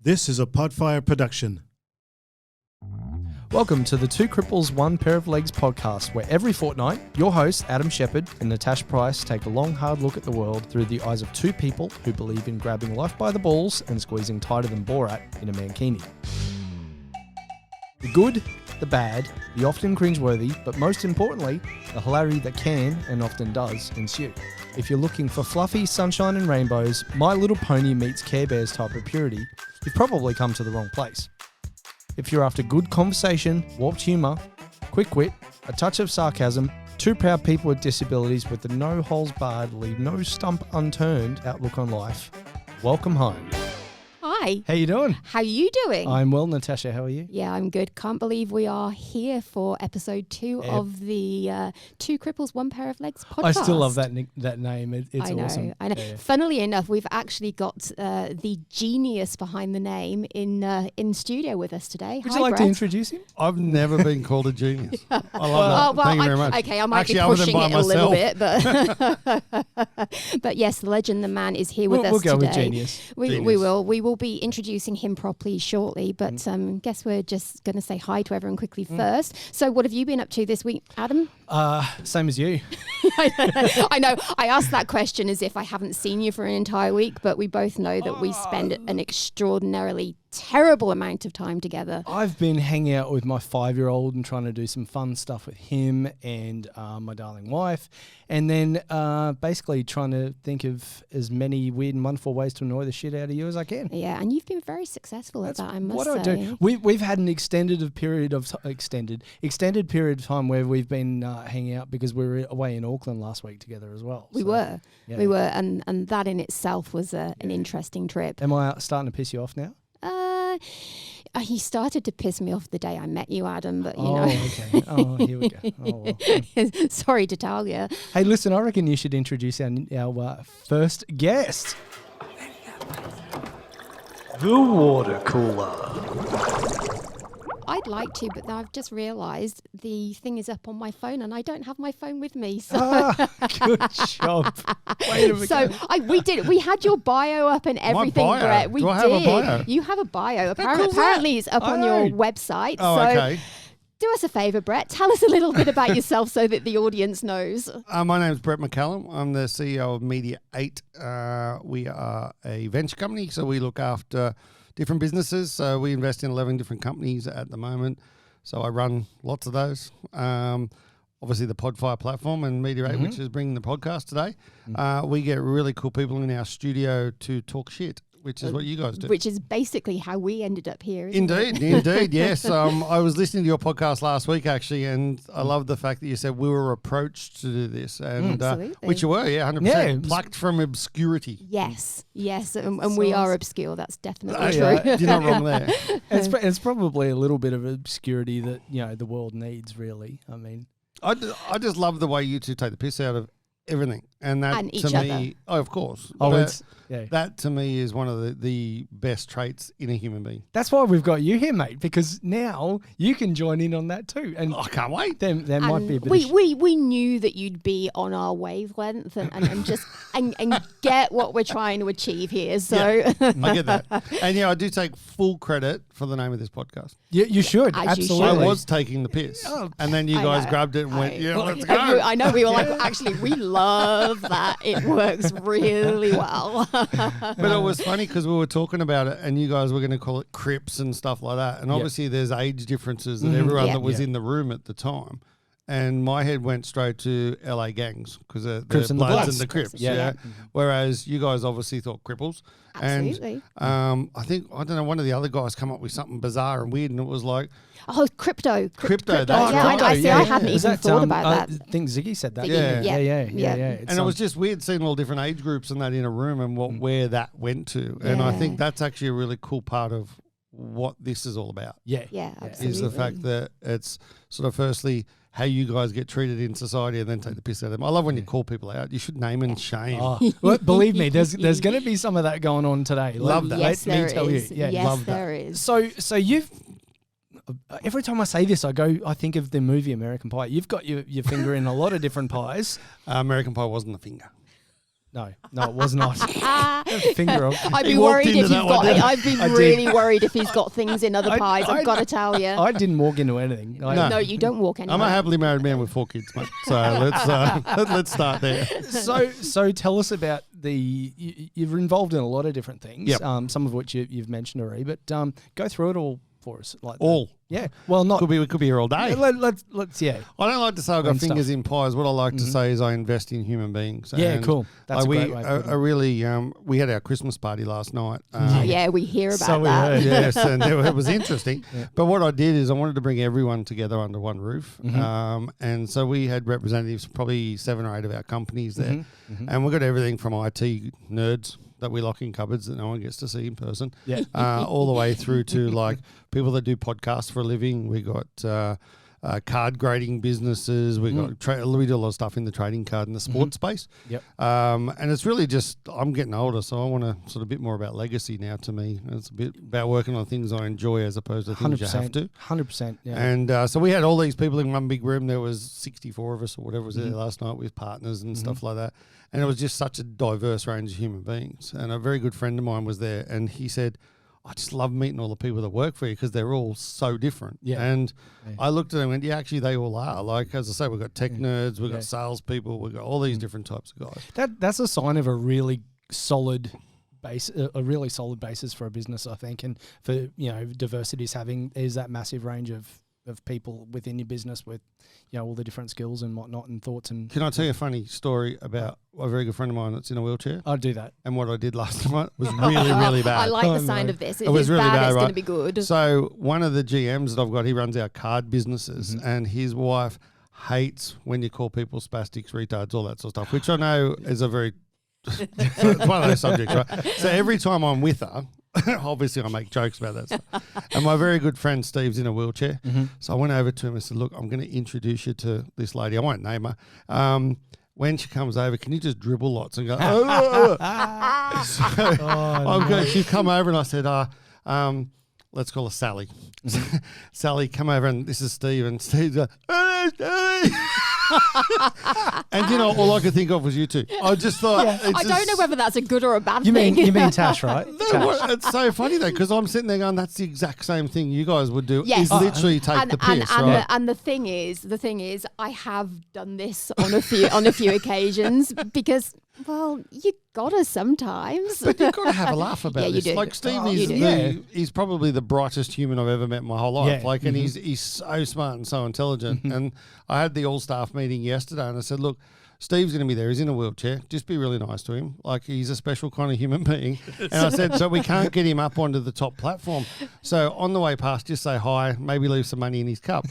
This is a Podfire production. Welcome to the Two Cripples, One Pair of Legs podcast, where every fortnight, your hosts, Adam Sheppard and Natasha Price, take a long, hard look at the world through the eyes of two people who believe in grabbing life by the balls and squeezing tighter than Borat in a Mankini. The good, the bad, the often cringeworthy, but most importantly, the hilarity that can and often does ensue. If you're looking for fluffy sunshine and rainbows, My Little Pony meets Care Bears type of purity, you've probably come to the wrong place. If you're after good conversation, warped humour, quick wit, a touch of sarcasm, two proud people with disabilities with the no holes barred, leave no stump unturned outlook on life, welcome home. Hi. How you doing? How are you doing? I'm well, Natasha. How are you? Yeah, I'm good. Can't believe we are here for episode 2 of the Two Cripples, One Pair of Legs podcast. I still love that name. It's I know, awesome. I know. Yeah. Funnily enough, we've actually got the genius behind the name in studio with us today. Would Hi, you like Brett. to introduce him? I've never been called a genius. I love that. Thank you very much. Okay, I might Actually, be other than pushing by it a little myself. bit, but yes, the legend, the man, is here with us We'll go today. with genius. We will. We will be introducing him properly shortly, but guess we're just going to say hi to everyone quickly first. So what have you been up to this week, Adam? Same as you. I know. I asked that question as if I haven't seen you for an entire week, but we both know that we spend an extraordinarily terrible amount of time together. I've been hanging out with my 5-year-old and trying to do some fun stuff with him and my darling wife, and then basically trying to think of as many weird and wonderful ways to annoy the shit out of you as I can. Yeah, and you've been very successful at that, I must say. What do I do? We've had an extended period of time where we've been hanging out because we were away in Auckland last week together as well. We were, and that in itself was an interesting trip. Am I starting to piss you off now? He started to piss me off the day I met you, Adam, but you know. Okay. Oh, here we go. Oh, well. Sorry to tell you. Hey, listen, I reckon you should introduce our first guest. The water cooler. I'd like to, but I've just realised the thing is up on my phone and I don't have my phone with me. So, Good job. Wait a minute. so we had your bio up and everything, bio? Brett. We Do I did. have a bio? You have a bio. cool's Apparently it's up I on your know. website. Oh, so okay. do us a favour, Brett. Tell us a little bit about yourself so that the audience knows. My name's Brett McCallum. I'm the CEO of Media 8. We are a venture company, so we look after different businesses. So we invest in 11 different companies at the moment. So I run lots of those. Obviously the Podfire platform and Media 8, which is bringing the podcast today. We get really cool people in our studio to talk shit, which is what you guys do. Which is basically how we ended up here. Isn't it? Indeed, yes. I was listening to your podcast last week, actually, and I love the fact that you said we were approached to do this, and Absolutely. which you were, 100%. Yeah, Plucked from obscurity. Yes, and we are obscure. That's definitely true. You're not wrong there. It's probably a little bit of obscurity that the world needs, really. I mean, I just love the way you two take the piss out of everything, and that And each to other. me, of course, that to me is one of the best traits in a human being. that's why we've got you here, mate, because now you can join in on that too. And I can't wait. there might be a bit we knew that you'd be on our wavelength and just and get what we're trying to achieve here. So I get that, and I do take full credit for the name of this podcast. you should. As you Absolutely. should. I was taking the piss, and then you I guys know. grabbed it and went, let's go. I know we were like, actually, we love that. It works really well. But it was funny because we were talking about it and you guys were going to call it Crips and stuff like that. And obviously there's age differences and everyone Yeah. that was in the room at the time. And my head went straight to LA gangs because the Crips and the Bloods Bloods. and the Crips. Yeah. Yeah. Whereas you guys obviously thought Cripples. Absolutely. And I don't know, one of the other guys come up with something bizarre and weird and it was like, Oh, crypto. Crypto, that's Yeah, right. I hadn't Was even that, thought about I that. think Ziggy said that. Ziggy, Yeah. and it was just weird seeing all different age groups and that in a room and where that went to. And I Yeah. think that's actually a really cool part of what this is all about. Yeah, absolutely. Is the fact that it's sort of firstly how you guys get treated in society and then take the piss out of them. I love when you call people out. You should name and shame. Oh, well, believe me, there's going to be some of that going on today. Love that. Yes, Let me there tell is. you. Yeah, Yes, love that. there is. So you've every time I say this, I think of the movie American Pie. You've got your finger in a lot of different pies. American Pie wasn't the finger. No, it was not. Finger on. I'd He be walked worried into if you've that one, got. didn't he? I'd be I did. really worried if he's got things in other pies. I've got to tell you. I didn't walk into anything. No, you don't walk anywhere. I'm a happily married man with 4 kids, mate. So let's start there. So tell us about you're involved in a lot of different things. Yep. Some of which you've mentioned already, but go through it all for us. Like All. Yeah. Well, not. We could be here all day. Let's. Yeah. I don't like to say I've got Fun fingers stuff. in pies. What I like to say is I invest in human beings. Yeah. And Cool. That's a we great way. Of putting it. really we had our Christmas party last night. Oh, yeah, we hear about So we that. heard. Yes, and it was interesting. But what I did is I wanted to bring everyone together under one roof. And so we had representatives, probably 7 or 8 of our companies there. And we got everything from IT nerds that we lock in cupboards that no one gets to see in person, Yeah. all the way through to like people that do podcasts for a living. We got card grading businesses. We got we do a lot of stuff in the trading card and the sports space. Yep. And it's really just I'm getting older, so I want to sort of a bit more about legacy now. To me, it's a bit about working on things I enjoy as opposed to things you have to. 100%. Yeah. And so we had all these people in one big room. There was 64 of us or whatever was there last night with partners and stuff like that. And it was just such a diverse range of human beings. And a very good friend of mine was there, and he said, I just love meeting all the people that work for you because they're all so different. Yeah. And I looked at them and went, yeah, actually they all are. Like, as I say, we've got tech nerds, we've Yeah. got salespeople, we've got all these different types of guys. That's a sign of a really solid base, a really solid basis for a business, I think. And for diversity is that massive range of people within your business with all the different skills and whatnot and thoughts. And Can I tell you a funny story about a very good friend of mine that's in a wheelchair? I'll do that. And what I did last night was really, really bad. I like Oh, the sound no. of this. It If was it's really bad, bad, it's going right? to be good. So one of the GMs that I've got, he runs our card businesses, and his wife hates when you call people spastics, retards, all that sort of stuff, which I know is a very it's one of those subjects, right? So every time I'm with her, obviously I make jokes about that stuff. And my very good friend Steve's in a wheelchair. So I went over to him and said, look, I'm going to introduce you to this lady. I won't name her. When she comes over, can you just dribble lots and go, oh. So she'd come over and I said, let's call her Sally. Sally, come over and this is Steve. And Steve's like, hey, Steve. And all I could think of was you two. I just thought, I don't know whether that's a good or a bad You thing. mean Tash, right? Tash. It's so funny though, because I'm sitting there going, that's the exact same thing you guys would do. Yes. Is literally take the piss, right? And the thing is, I have done this on a few occasions because, well, you gotta sometimes. But you've got to have a laugh about Yeah, you this. do. Like Steve You is do. he's probably the brightest human I've ever met in my whole life. Yeah. Like, and he's so smart and so intelligent. And I had the all staff meeting yesterday, and I said, look, Steve's going to be there. He's in a wheelchair. Just be really nice to him. Like, he's a special kind of human being. And I said, so we can't get him up onto the top platform. So on the way past, just say hi, maybe leave some money in his cup.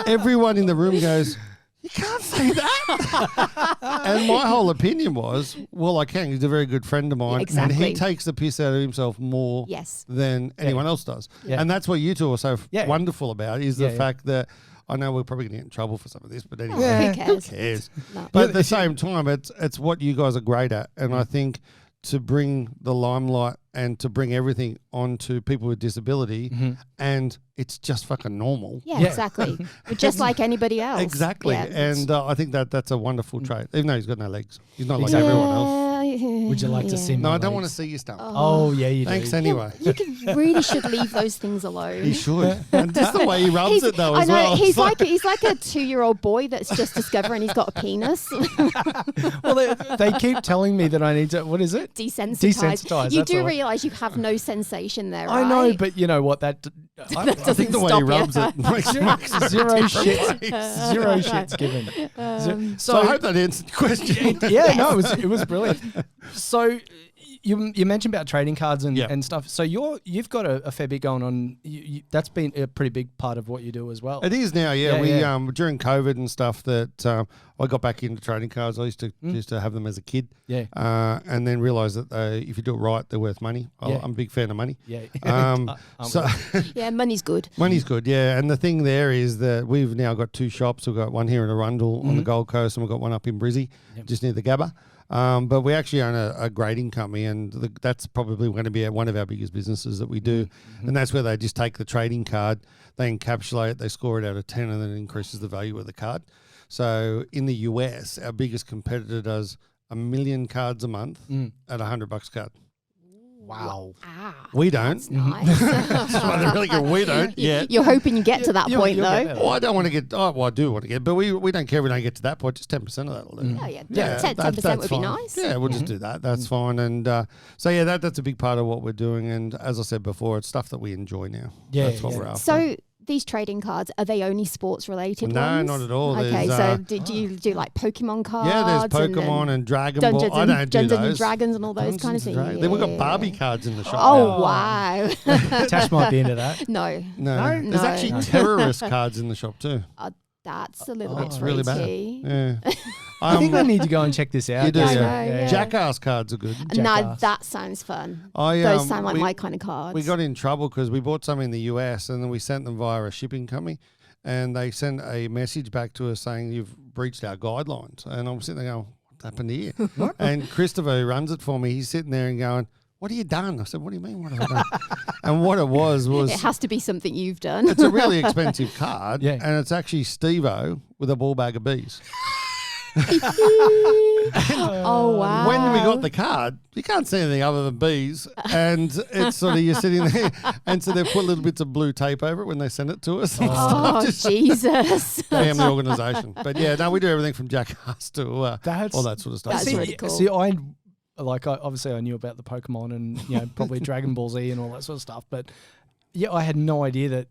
Everyone in the room goes, you can't say that. And my whole opinion was, well, I can. He's a very good friend of mine. Exactly. And he takes the piss out of himself more Yes. than anyone else does. Yeah. And that's what you two are so Yeah. wonderful about is the Yeah. fact that I know we're probably going to get in trouble for some of this, but anyway. Yeah. Who cares? Who cares? No. But at the same time, it's what you guys are great at. And I think to bring the limelight and to bring everything onto people with disability, and it's just fucking normal. Yeah, Yeah. exactly. But just like anybody else. Exactly. Yeah, And I think that's a wonderful trait, even though he's got no legs. He's not like Exactly. everyone else. Would you like to see No, my I don't want to legs? see you stump. Oh, yeah, you do. Thanks anyway. Really should leave those things alone. He should. And just the way he rubs it though I as know, well. he's It's like a 2-year-old boy that's just discovering he's got a penis. Well, they keep telling me that I need to. What is it? Desensitized. Desensitized, You that's do right. realise you have no sensation there, I right? know, but you know what? I I think the way he stop you. rubs it makes zero shit. Zero shit's given. So I hope that answered the question. Yeah, no, it was brilliant. So you mentioned about trading cards and, Yeah. and stuff. So you've got a fair bit going on. That's been a pretty big part of what you do as well. It is now, yeah. Yeah, We yeah. during COVID and stuff that I got back into trading cards. I used to have them as a kid. Yeah. And then realised that if you do it right, they're worth money. Yeah. I'm a big fan of money. Yeah. So Yeah, money's good. money's good, yeah. And the thing there is that we've now got 2 shops. We've got one here in Arundel on the Gold Coast, and we've got one up in Brizzy, just near the Gabba. But we actually own a grading company, and that's probably going to be one of our biggest businesses that we do. And that's where they just take the trading card, they encapsulate it, they score it out of 10, and then it increases the value of the card. So in the US, our biggest competitor does 1 million cards a month at $100 a card. Wow. We don't. That's nice. That's why they're really good. We don't yet. You're hoping you get to that point, you'll though. get there. Well, I don't want to get. Oh, well, I do want to get, but we don't care if we don't get to that point. Just 10% of that will do. Oh, yeah. Yeah, 10% would be fine. nice. Yeah, we'll just do that. That's fine. And so yeah, that's a big part of what we're doing. And as I said before, it's stuff that we enjoy now. Yeah, That's what yeah. we're after. So these trading cards, are they only sports related No, ones? not at all. Okay, There's, so do you do like Pokemon cards? yeah, there's and Pokemon and Dragon Ball. Dungeons I and, don't do Dungeons those. and Dragons and all those kind of things. Then we've got Barbie cards in the shop. Oh, wow. Tash might be into that. No. No, there's No. actually terrorist cards in the shop too. That's a little Oh, bit it's really bad. freaky. Yeah. I think I need to go and check this out. You do, I yeah. know, yeah. Jackass cards are good. No, Jackass. that sounds fun. I, Those sound like we- my kind of cards. We got in trouble because we bought some in the US and then we sent them via a shipping company and they sent a message back to us saying you've breached our guidelines. And I'm sitting there going, what happened here? And Christopher, who runs it for me, he's sitting there and going, what have you done? I said, what do you mean, what have I done? And what it was It has to be something you've done. it's a really expensive card Yeah. and it's actually Steve-O with a ball bag of bees. Oh, wow. When we got the card, you can't see anything other than bees, and it's sort of you're sitting there, and so they put little bits of blue tape over it when they send it to us. And Oh, stuff, just Jesus. family organisation. But yeah, no, we do everything from Jackass to That's all that sort of stuff. That's see, really cool. See, obviously I knew about the Pokemon and probably Dragon Ball Z and all that sort of stuff, but yeah, I had no idea that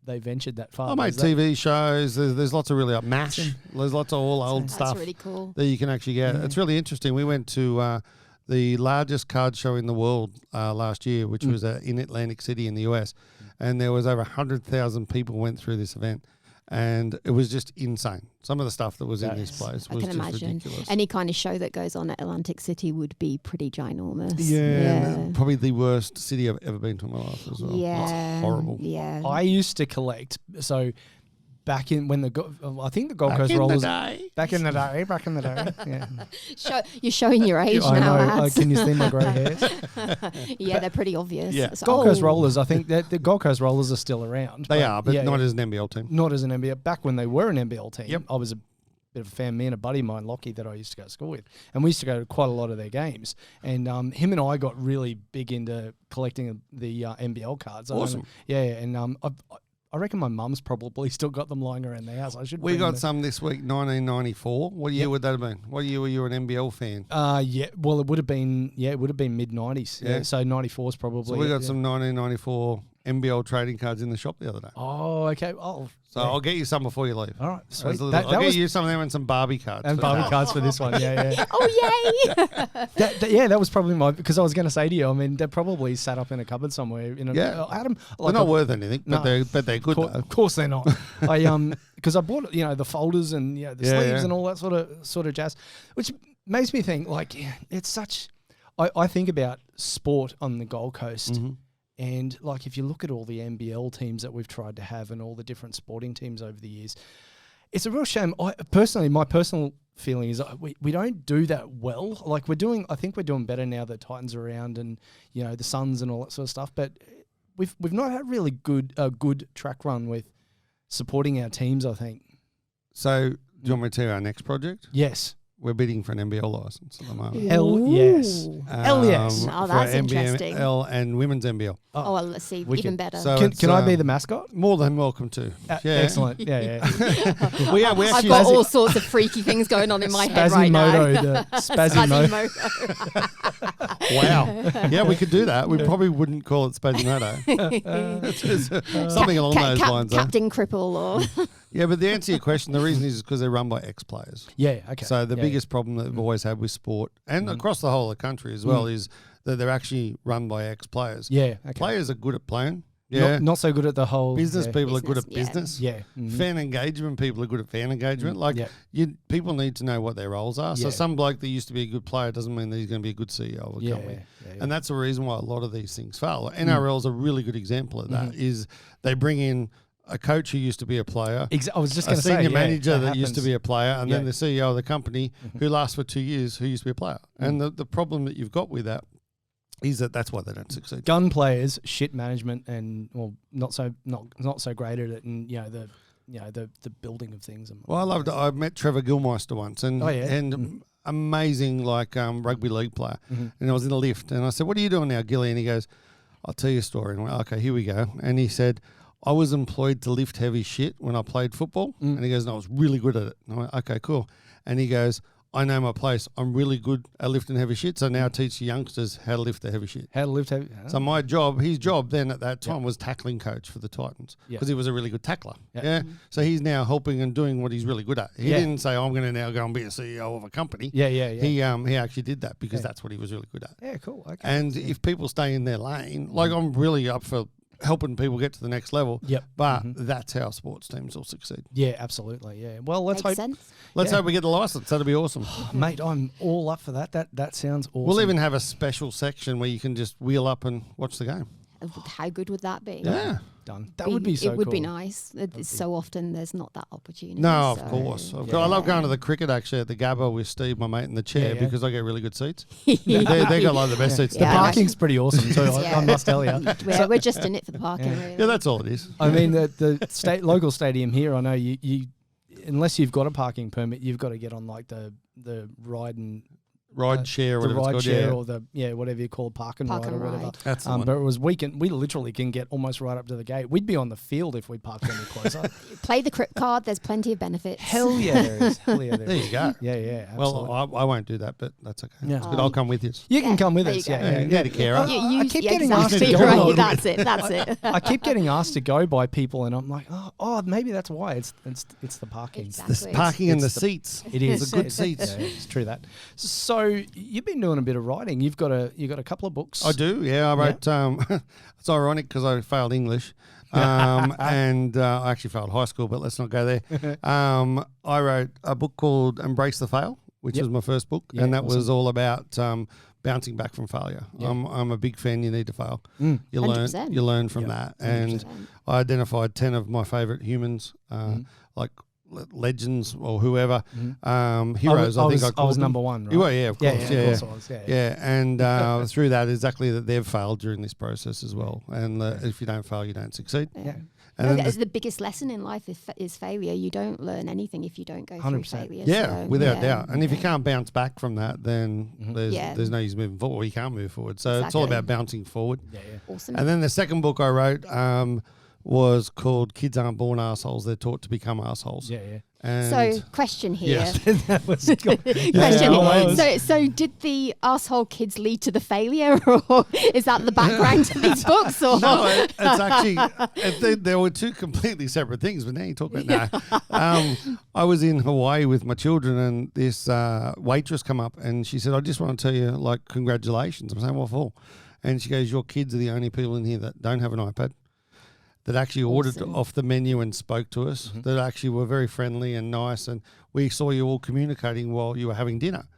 they ventured that far. I made Is that- TV shows. There's lots of really MASH. There's lots of all old That's stuff really cool. that you can actually get. It's really interesting. We went to the largest card show in the world last year, which was in Atlantic City in the US, and there was over 100,000 people went through this event, and it was just insane. Some of the stuff that was in this place I was can just imagine. ridiculous. Any kind of show that goes on at Atlantic City would be pretty ginormous. Yeah, probably the worst city I've ever been to in my life as well. Yeah. It's horrible. Yeah. I used to collect. So back in when I think the Gold Back Coast in the Rollers. day. Back in the day. Yeah. You're showing your age I now, know. lads. Can you see my grey hairs? Yeah, they're pretty obvious. Yeah. So- Gold Coast oh. Rollers. I think that the Gold Coast Rollers are still around. They are, but yeah, not as an NBL team. not as an NBL. Back when they were an NBL team, Yep. I was a bit of a fan. Me and a buddy of mine, Lockie, that I used to go to school with, and we used to go to quite a lot of their games. And him and I got really big into collecting the NBL cards. I don't Awesome. know. Yeah, and I reckon my mum's probably still got them lying around the house. I should. We bring got them. some this week, 1994. What year would that have been? What year were you an NBL fan? Yeah. Well, it would have been. Yeah, it would have been mid '90s. Yeah. Yeah. So '94 is probably. So we got yeah. some 1994 NBL trading cards in the shop the other day. Oh, okay. Oh, So yeah. I'll get you some before you leave. All right, sweet. As a little- That I'll get was you some of them and some Barbie cards. and for Barbie that. cards for this one. Yeah, yeah. Oh, yay. Yeah, that was probably because I was going to say to you, I mean, they're probably sat up in a cupboard somewhere. Yeah. Adam, They're like not worth anything, but No. they're good though. Of course they're not. Because I bought the folders and the Yeah, sleeves yeah. and all that sort of jazz, which makes me think like it's such. I think about sport on the Gold Coast. Mhm. And like, if you look at all the NBL teams that we've tried to have and all the different sporting teams over the years, it's a real shame. My personal feeling is we don't do that well. Like I think we're doing better now that Titans are around and, the Suns and all that sort of stuff. But we've not had really good track run with supporting our teams, I think. So, do you want me to tell you our next project? Yes. We're bidding for an NBL license at the moment. Hell yes. Ooh. Hell yes. Oh, for that's interesting. NBL and women's NBL. Oh, well, let's see. Wicked. Even better. So Can it's, I be the mascot? More than welcome to. Yeah. Excellent. Yeah. we I've actually got all sorts of freaky things going on in my head right now. The Spazimoto. Spazimoto. Wow. Yeah, we could do that. We probably wouldn't call it Spazimoto. It's something along those lines, though. Captain Cripple or... Yeah, but the answer to your question, the reason is because they're run by ex-players. Yeah, okay. So the Yeah, biggest problem that we've always had with sport, and across the whole of the country as well, is that they're actually run by ex-players. Yeah, okay. Players are good at playing. Yeah. Not so good at the whole... Business yeah. people are good at Business, yeah. business. Yeah. Mhm. Fan engagement people are good at fan engagement. Like Yeah. people need to know what their roles are. So Yeah. some bloke that used to be a good player doesn't mean that he's going to be a good CEO of a Yeah, company. yeah. And that's the reason why a lot of these things fail. NRL is a really good example of that. Is they bring in a coach who used to be a player, I was just a going to say, senior yeah, manager that used to happens. be a player, and then Yeah. the CEO of the company who lasts for 2 years who used to be a player. And the problem that you've got with that is that that's why they don't succeed. gun players, shit management, and not so great at it, and the building of things. Well, I met Trevor Gilmeister once, and Oh, yeah? and amazing rugby league player. And I was in the lift and I said, "What are you doing now, Gilly?" And he goes, "I'll tell you a story." And I went, "Okay, here we go." And he said, "I was employed to lift heavy shit when I played football." And he goes, "And I was really good at it." And I went, "Okay, cool." And he goes, "I know my place. I'm really good at lifting heavy shit. So now I teach the youngsters how to lift the heavy shit." How to lift heavy. So his job then at that time was tackling coach for the Titans because he was a really good tackler. Yeah. So he's now helping and doing what he's really good at. He didn't say, "I'm going to now go and be a CEO of a company." Yeah. He actually did that because that's what he was really good at. Yeah, cool. Okay. And if people stay in their lane, I'm really up for helping people get to the next level. Yep. But that's how sports teams will succeed. Yeah, absolutely. Yeah. Well, let's Makes hope. sense. Let's hope we get the license. That'll be awesome. Mate, I'm all up for that. That sounds awesome. We'll even have a special section where you can just wheel up and watch the game. How good would that be? Yeah. Done. That would be so It would cool. be nice. It's so often there's not that opportunity. No, so- of course. I love going to the cricket actually at the Gabba with Steve, my mate, in the chair because I get really good seats. they got the best seats. The Yeah. parking's pretty awesome too, I must tell you. We're just in it for the parking, really. Yeah, that's all it is. I mean, the local stadium here, I know you unless you've got a parking permit, you've got to get on the ride and Ride share, the whatever it's ride called. share Yeah. or the whatever you call park and ride or whatever. ride. That's the one. But it was we literally can get almost right up to the gate. We'd be on the field if we parked any closer. Play the Crip card. There's plenty of benefits. Hell yeah, there is. Hell yeah, There you go. Yeah, absolutely. Well, I won't do that, but that's okay. Yeah. That's good. I'll come with you. You can come with there us. you go. Yeah. You need a carer. I keep getting asked exactly to go. right. That's it. I keep getting asked to go by people, and I'm like, oh, maybe that's why. It's the parking. Exactly. The parking and the It's the- seats. It is The good seats. Yeah, it's true that. So you've been doing a bit of writing. You've got a couple of books. I do, yeah. I wrote. It's ironic because I failed English, and I actually failed high school. But let's not go there. I wrote a book called "Embrace the Fail," which was my first book, Yeah, and that awesome. was all about bouncing back from failure. Yeah. I'm a big fan. You need to fail. Mm. You learn. 100%. You learn from that, and I identified 10 of my favorite humans, like legends or whoever, heroes. I think I was called them. number one. Right? You were, yeah, of course, yeah. Of course I was. Yeah, and through that, exactly that they've failed during this process as well. And if you don't fail, you don't succeed. Yeah. And then The biggest lesson in life is failure. You don't learn anything if you don't go 100%. through failure. yeah, so, without doubt. And if you can't bounce back from that, then Yeah. there's no use moving forward. Or you can't move forward. So it's all Exactly. about bouncing forward. Yeah. Awesome. And then the second book I wrote was called "Kids Aren't Born Assholes; They're Taught to Become Assholes." Yeah. And So, question here. Yes. That was good. Question. Yeah, So did the asshole kids lead to the failure, or is that the background to these books? Or No, it's actually there were two completely separate things. But now you talk about that. I was in Hawaii with my children, and this waitress come up, and she said, "I just want to tell you, like, congratulations." I'm saying, "What for?" And she goes, "Your kids are the only people in here that don't have an iPad, that actually ordered Awesome. off the menu and spoke to us, that actually were very friendly and nice, and we saw you all communicating while you were having dinner."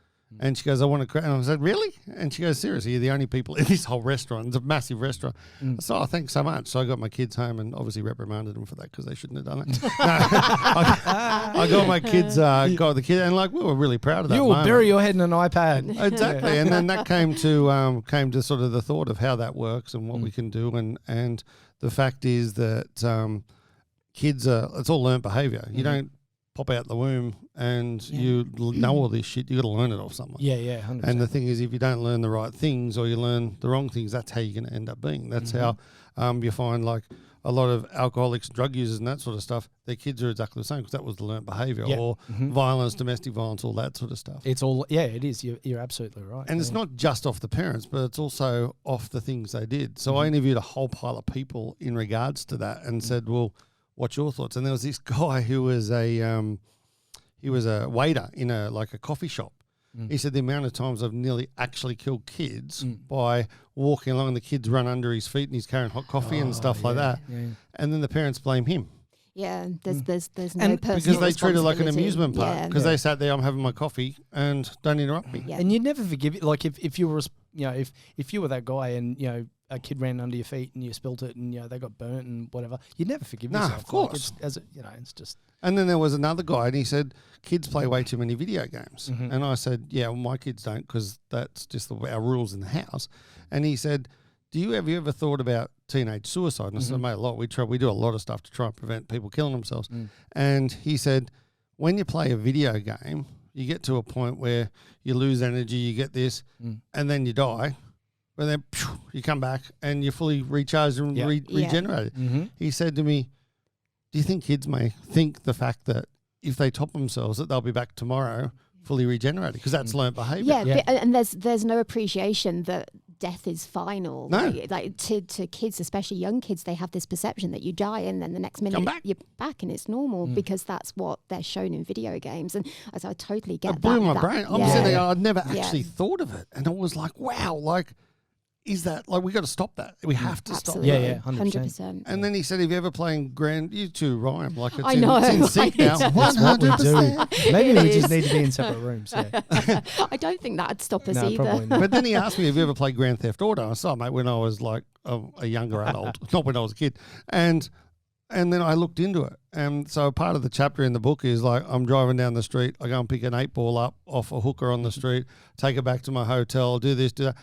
And she goes, "I want to," and I said, "Really?" And she goes, "Seriously, you're the only people in this whole restaurant. It's a massive restaurant." I said, "Oh, thanks so much." So I got my kids home and obviously reprimanded them for that because they shouldn't have done it. No, I got my kids, got the kid, and like we were really proud of that. You will moment. bury your head in an iPad. Exactly, and then that came to sort of the thought of how that works and what we can do, and the fact is that kids it's all learnt behaviour. You don't pop out the womb and you know all this shit. You got to learn it off someone. Yeah, 100%. And the thing is, if you don't learn the right things or you learn the wrong things, that's how you're going to end up being. That's how you find like a lot of alcoholics, drug users, and that sort of stuff. Their kids are exactly the same because that was the learnt behaviour or violence, domestic violence, all that sort of stuff. It's all, it is. You're absolutely right. And it's not just off the parents, but it's also off the things they did. So I interviewed a whole pile of people in regards to that and said, "Well, what's your thoughts?" And there was this guy who was a waiter in a coffee shop. He said the amount of times I've nearly actually killed kids by walking along and the kids run under his feet and he's carrying hot coffee and stuff like that. Yeah. And then the parents blame him. yeah, there's no And personal Because they treat it like an responsibility. amusement park. Yeah. Because they sat there, "I'm having my coffee and don't interrupt me." Yeah. And you'd never forgive it. Like if you were, if you were that guy and a kid ran under your feet and you spilt it and they got burnt and whatever, you'd never forgive Nah, yourself. of course. It's just. And then there was another guy, and he said, "Kids play way too many video games." And I said, "Yeah, well, my kids don't, because that's just our rules in the house." And he said, have you ever thought about teenage suicide?" And I said, "Mate, a lot. We do a lot of stuff to try and prevent people killing themselves." And he said, "When you play a video game, you get to a point where you lose energy, you get this, and then you die. But then you come back and you're fully recharged and regenerated. Mm-hmm. He said to me, do you think kids may think the fact that if they top themselves that they'll be back tomorrow fully regenerated? Because that's learnt behaviour. Yeah, and there's no appreciation that death is final. No. Like to kids, especially young kids, they have this perception that you die and then the next minute you're back and it's normal because that's what they're shown in video games. And as I totally get It blew my that, brain. I'm sitting there, I'd never actually thought of it. And I was like, wow, like, is that, like, we got to stop that. We have to stop that. Yeah, 100%. And then he said, if you're ever playing you two rhyme, like it's, I know. it's in sync now. That's what we do. 100%. Maybe we It just is. need to be in separate rooms. Yeah. I don't think that'd stop us No, either. probably not. But then he asked me, have you ever played Grand Theft Auto? I said, mate, when I was like a younger adult, not when I was a kid. And then I looked into it. And so part of the chapter in the book is like, I'm driving down the street, I go and pick an 8-ball up off a hooker on the street, take it back to my hotel, do this, do that.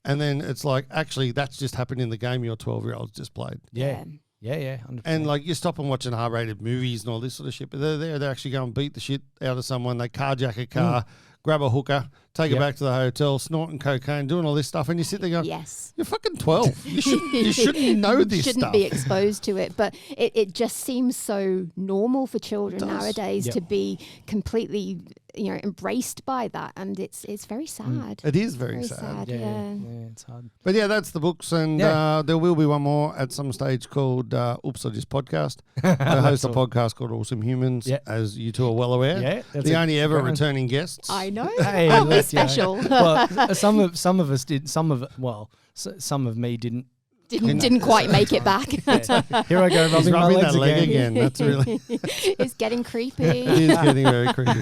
And then it's like, actually, that's just happened in the game your 12-year-old's just played. Yeah. 100%. And like, you stop and watching R-rated movies and all this sort of shit, but they're there, they actually go and beat the shit out of someone. They carjack a car, grab a hooker, take it back to the hotel, snorting cocaine, doing all this stuff, and you sit there going, Yes. you're fucking 12. You shouldn't know this shouldn't stuff. be exposed to it, but it just seems so normal for children nowadays to be completely, embraced by that, and it's very sad. It is very sad. sad. Yeah, it's hard. But yeah, that's the books, and there will be one more at some stage called Oops, I Just Podcast. I host a podcast called Awesome Humans, as you two are well aware. Yeah, that's the a only ever great one. returning guests. I know. Hey, Aren't we let's, special? Well, some of us did. Some of me didn't. Didn't quite make it back. Here I go, He's rubbing my rubbing legs that leg again. again. That's really... It's getting creepy. It is getting very creepy.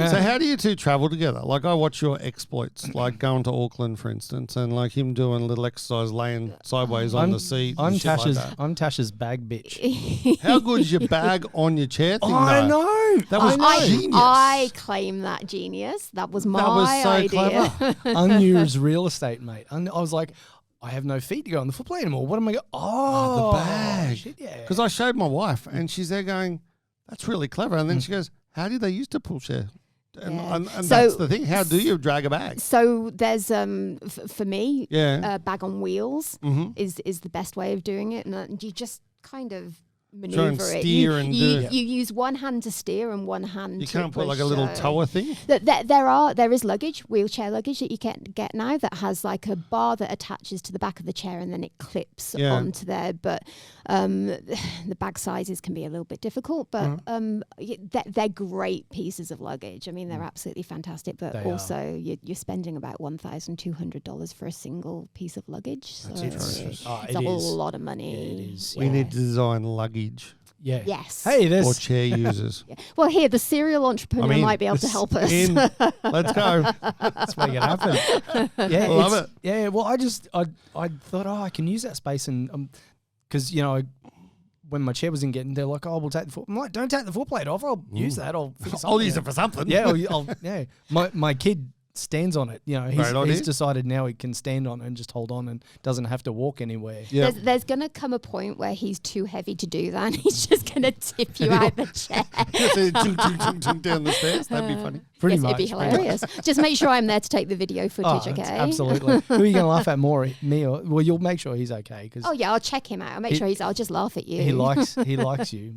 So how do you two travel together? Like, I watch your exploits, like going to Auckland, for instance, and like him doing a little exercise, laying sideways on the seat. I'm and shit Tasha's. Like that. I'm Tasha's bag bitch. How good is your bag on your chair thing? I though? know. That was genius. I claim that genius. That was my was so idea. clever. Unused real estate, mate. I was like, I have no feet to go on the footplate anymore. What am I going? Oh, the bag. Shit, yeah. Because I showed my wife, and she's there going, "That's really clever." And then she goes, "How did they used to pull chair?" And So- that's the thing. How do you drag a bag? So there's for me, Yeah. bag on wheels Mhm. is the best way of doing it, and you just kind of Try maneuver and it. steer and you, do it. you use one hand to steer and one hand. You to can't put like a push, little tower thing. There is luggage, wheelchair luggage that you can get now that has like a bar that attaches to the back of the chair and then it clips Yeah. onto there. But the bag sizes can be a little bit difficult, but they're great pieces of luggage. I mean, they're absolutely fantastic, but They also you're spending about $1,200 for a single piece of luggage. So That's it's atrocious. it's a lot of money. Yeah, it is. We need to design luggage Yeah. Yes. Hey, or there's. chair users. Yeah. Well, here, the serial entrepreneur I mean, might be able to help us. In. Let's go. That's making it happen. Yeah, Love it's- it. Yeah, well, I thought, I can use that space, and because when my chair was in getting, they're like, oh, we'll take the foot. I'm like, don't take the footplate off. I'll use that. I'll fix I'll use it for something. Yeah, yeah. My kid stands on it. He's decided now he can stand on it and just hold on and doesn't have to walk anywhere. Yeah. There's going to come a point where he's too heavy to do that, and he's just going to tip you out the chair. Down the stairs. That'd be funny. Pretty Yes, much. it'd be hilarious. Just make sure I'm there to take the video footage, okay? Absolutely. Who are you going to laugh at more, me or? Well, you'll make sure he's okay because Oh yeah, I'll check him out. I'll make sure I'll just laugh at you. he likes you.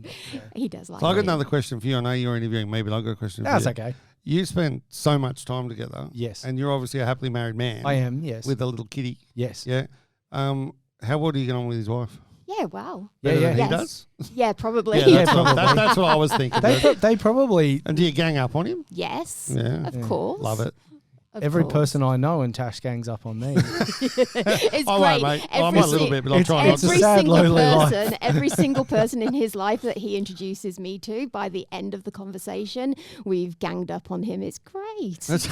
But, yeah. He does like So I've got me. another question for you. I know you're interviewing me, but I've got a question for That's you. okay. You spend so much time together. Yes. And you're obviously a happily married man. I am. Yes. With a little kitty. yes. Yeah. How well do you get on with his wife? Yeah, wow. Yeah, Better yeah. than he Yes. does? Yeah, probably. Yeah, that's, probably. that's what I was thinking. They probably And do you gang up on him? Yes, Yeah. of course. Love it. Of every course. person I know in Tash gangs up on me. It's I great. won't, mate. I Every might a little si- bit, but I'll try not it's a to. Every sad, single lonely life. person, every single person in his life that he introduces me to, by the end of the conversation, we've ganged up on him. It's great. That's-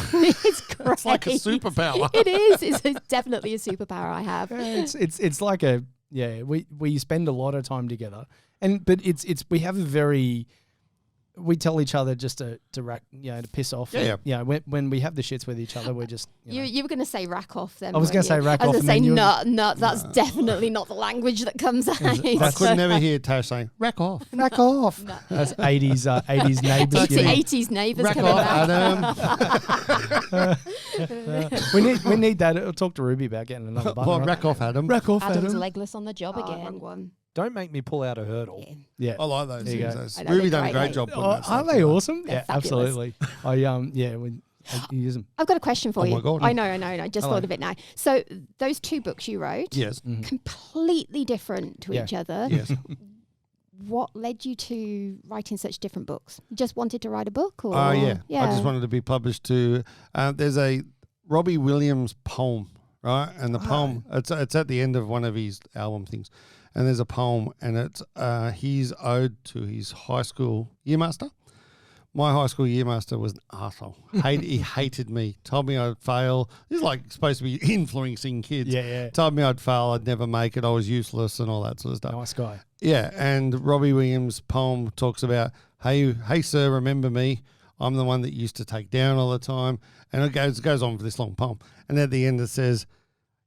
it's great. It's like a superpower. It is. It's definitely a superpower I have. Yeah, it's like we spend a lot of time together, but we have a very we tell each other just to piss off. Yeah. When we have the shits with each other, we're just You were going to say rack off then. I was going to say rack off. off I was and going to then say nut. That's definitely not the language that comes out. I could never hear Tash saying, rack off. rack off. That's 80s neighbours. 80s neighbours Rack coming off, back. Adam. we need that. I'll talk to Ruby about getting another button. Well, right? rack off, Adam. Rack off, Adam's Adam. legless on the job again. Wrong one. Don't make me pull out a hurdle. Yeah. Yeah. I like those There you things. go. Those. I know, Ruby they're done a great, great mate. job putting Oh, that stuff aren't they together. awesome? They're Yeah, fabulous. absolutely. I use them. I've got a question for Oh you. my God. I know. I just Hello. thought of it now. So those two books you wrote, Yes. completely different to Yeah. each other. Yes. What led you to writing such different books? You just wanted to write a book? Or? Oh, yeah. I just wanted to be published to. There's a Robbie Williams poem, right? And the poem, it's at the end of one of his album things. And there's a poem, and it's his ode to his high school yearmaster. My high school yearmaster was an arsehole. He hated me, told me I'd fail. He's like supposed to be influencing kids. Yeah. Told me I'd fail, I'd never make it, I was useless and all that sort of stuff. Nice guy. Yeah, and Robbie Williams' poem talks about, hey sir, remember me? I'm the one that you used to take down all the time. And it goes on for this long poem. And at the end it says,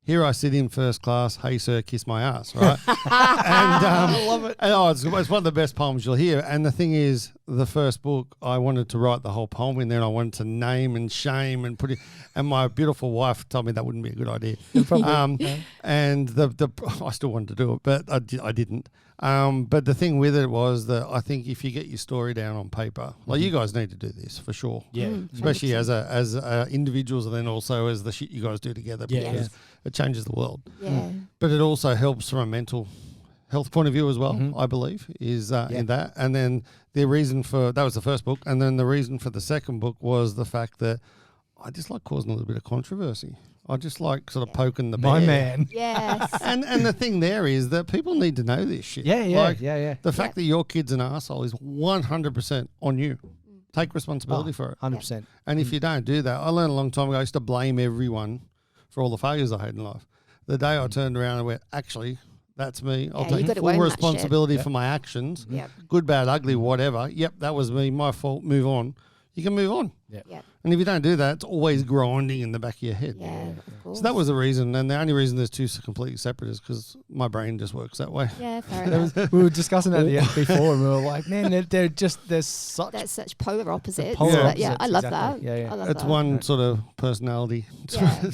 here I sit in first class, hey sir, kiss my ass, right? I love it. And, it's one of the best poems you'll hear. And the thing is, the first book, I wanted to write the whole poem in there, and I wanted to name and shame and put it. And my beautiful wife told me that wouldn't be a good idea. And I still wanted to do it, but I didn't. But the thing with it was that I think if you get your story down on paper, like you guys need to do this for sure. Yeah. Especially as individuals, and then also as the shit you guys do together, Yeah. because it changes the world. Yeah. But it also helps from a mental health point of view as well, I believe, is in that. And then the reason for, that was the first book, and then the reason for the second book was the fact that I just like causing a little bit of controversy. I just like sort of poking the bear. My man. Yes. And the thing there is that people need to know this shit. Yeah. Like, yeah. the fact that your kid's an arsehole is 100% on you. Take responsibility for it. 100%. And if you don't do that, I learned a long time ago, I used to blame everyone for all the failures I had in life. The day I turned around and went, actually, that's me. I'll Yeah, you take gotta full own that responsibility shit. for my actions. Yep. Good, bad, ugly, whatever. Yep, that was me, my fault, move on. You can move on. Yep. And if you don't do that, it's always grinding in the back of your head. Yeah, of course. So that was the reason. And the only reason there's two completely separate is because my brain just works that way. Yeah, fair enough. We were discussing that before, and we were like, man, there's such That's such polar opposites. polar but yeah, opposites, I love exactly. that. Yeah. I love It's that. one sort of personality. Yeah. Hey,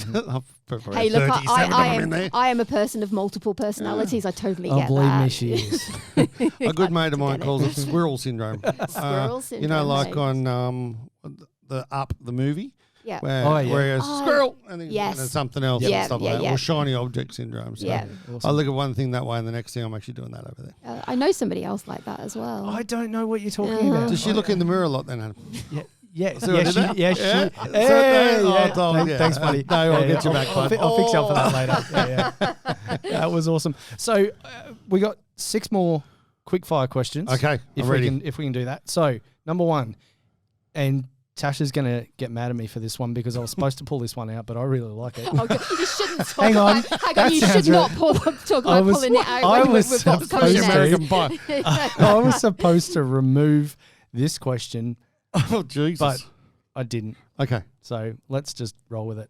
Hey, look, I am a person of multiple personalities. I totally Oh, get believe that. me, she is. A good mate of mine Get it. calls it squirrel syndrome. Squirrel syndrome. You know, like mate. on the Up, the movie, Yeah. where, Oh, yeah. where it's Oh, squirrel and then yes. and something else Yeah, and stuff yeah, like that. yeah. Or shiny object syndrome. So Yeah. I look at one thing that way and the next thing I'm actually doing that over there. I know somebody else like that as well. I don't know what you're talking Uh-huh. about. Does she look in the mirror a lot then, Adam? Yeah, See what I did there? yeah, Yeah? she. So Hey, oh, yeah. Tom, yeah. Thanks, buddy. No, I'll get you back, I'll, bud. I'll fix you up for that later. Yeah. That was awesome. So we got 6 more quick fire questions. Okay, if I'm we ready. can do that. So number 1, and Tasha's gonna get mad at me for this one because I was supposed to pull this one out, but I really like it. Oh, God, you shouldn't talk Hang on. about. Hang That on, you sounds should not right. talk about pulling it out. I when was we've got supposed content. to. American Pie. I was supposed to remove this question, Oh, Jesus. but I didn't. Okay. So let's just roll with it.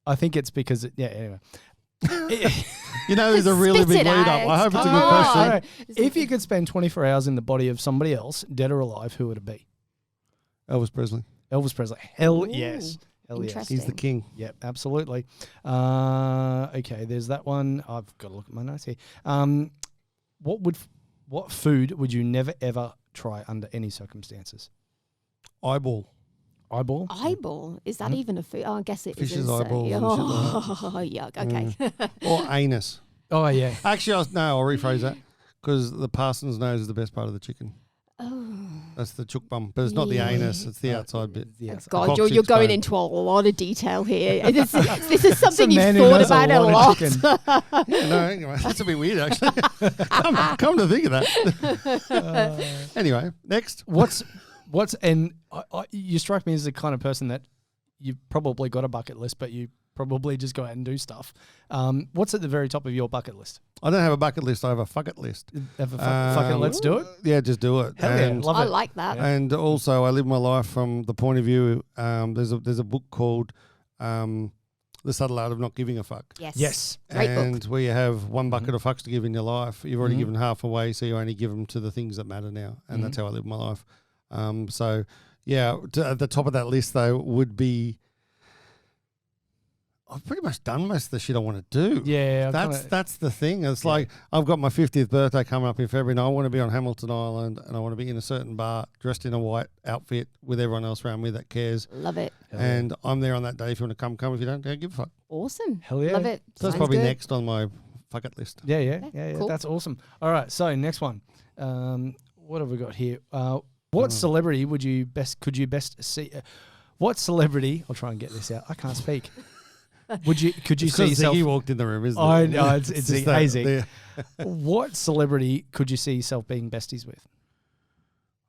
I think it's because anyway. You know, there's a really Spit big it lead up. out. I hope it's a Come good on. question. All right. If you could spend 24 hours in the body of somebody else, dead or alive, who would it be? Elvis Presley. Elvis Presley. Hell Ooh, yes. Hell yes. interesting. He's the king. Yep, absolutely. Okay, there's that one. I've got to look at my notes here. What food would you never ever try under any circumstances? Eyeball. Eyeball? Eyeball, is that even a food? Oh, I guess it Fish's is. eyeballs and Oh, yuck. Okay. Or anus. Oh yeah. Actually, I'll rephrase that because the parson's nose is the best part of the chicken. Oh, That's the chook bum, but it's not the Yeah. anus; it's the outside bit. Yes. God, Coccyx you're going bone. into a lot of detail here. This is something you've man who thought knows a about a lot lot. of chicken. Yeah, no, anyway, that's a bit weird actually. come to think of that. Anyway, next. And you strike me as the kind of person that you've probably got a bucket list, but you probably just go out and do stuff. What's at the very top of your bucket list? I don't have a bucket list. I have a fuck it list. Have a fuck it, let's do it. Yeah, just do it. Hell yeah, love I it. like that. And also, I live my life from the point of view. There's a book called The Subtle Art of Not Giving a Fuck. Yes. Great book. And where you have one bucket of fucks to give in your life, you've already Mhm. given half away, so you only give them to the things that matter now. And that's how I live my life. So, yeah, at the top of that list, though, would be I've pretty much done most of the shit I want to do. Yeah. That's the thing. It's like I've got my 50th birthday coming up in February, and I want to be on Hamilton Island, and I want to be in a certain bar, dressed in a white outfit with everyone else around me that cares. Love it. And I'm there on that day. If you want to come. If you don't give a fuck. Awesome. Hell yeah. Love it. So that's Sounds probably good. next on my fuck it list. Yeah. Cool. That's awesome. All right. So next one. What have we got here? What celebrity could you best see? What celebrity? I'll try and get this out. I can't speak. Could you see yourself? Ziggy walked in the room, isn't it? I know it's just Ziggy. that- Hey, Zig. the- What celebrity could you see yourself being besties with?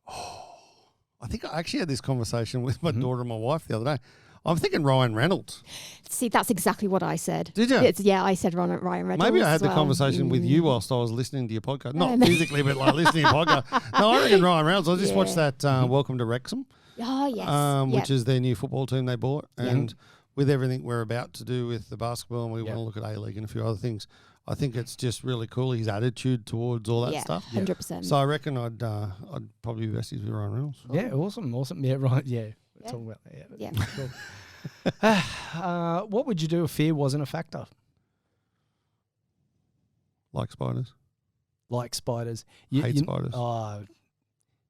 I think I actually had this conversation with my daughter and my wife the other day. I'm thinking Ryan Reynolds. See, that's exactly what I said. Did you? I said Ryan Reynolds. Maybe I had as the well. conversation with you whilst I was listening to your podcast. Not Maybe. physically, but like listening to your podcast. No, I reckon Ryan Reynolds. I just watched that Welcome to Wrexham, Oh, yes. which is their new football team they bought. Yep. And with everything we're about to do with the basketball, and we Yep. want to look at A-League and a few other things, I think it's just really cool, his attitude towards all that stuff. 100%. So I reckon I'd probably be besties with Ryan Reynolds. Yeah, awesome. Yeah, right. Yeah, we're talking about that. Yeah. Cool. What would you do if fear wasn't a factor? Like spiders. Like spiders. Hate spiders. Oh,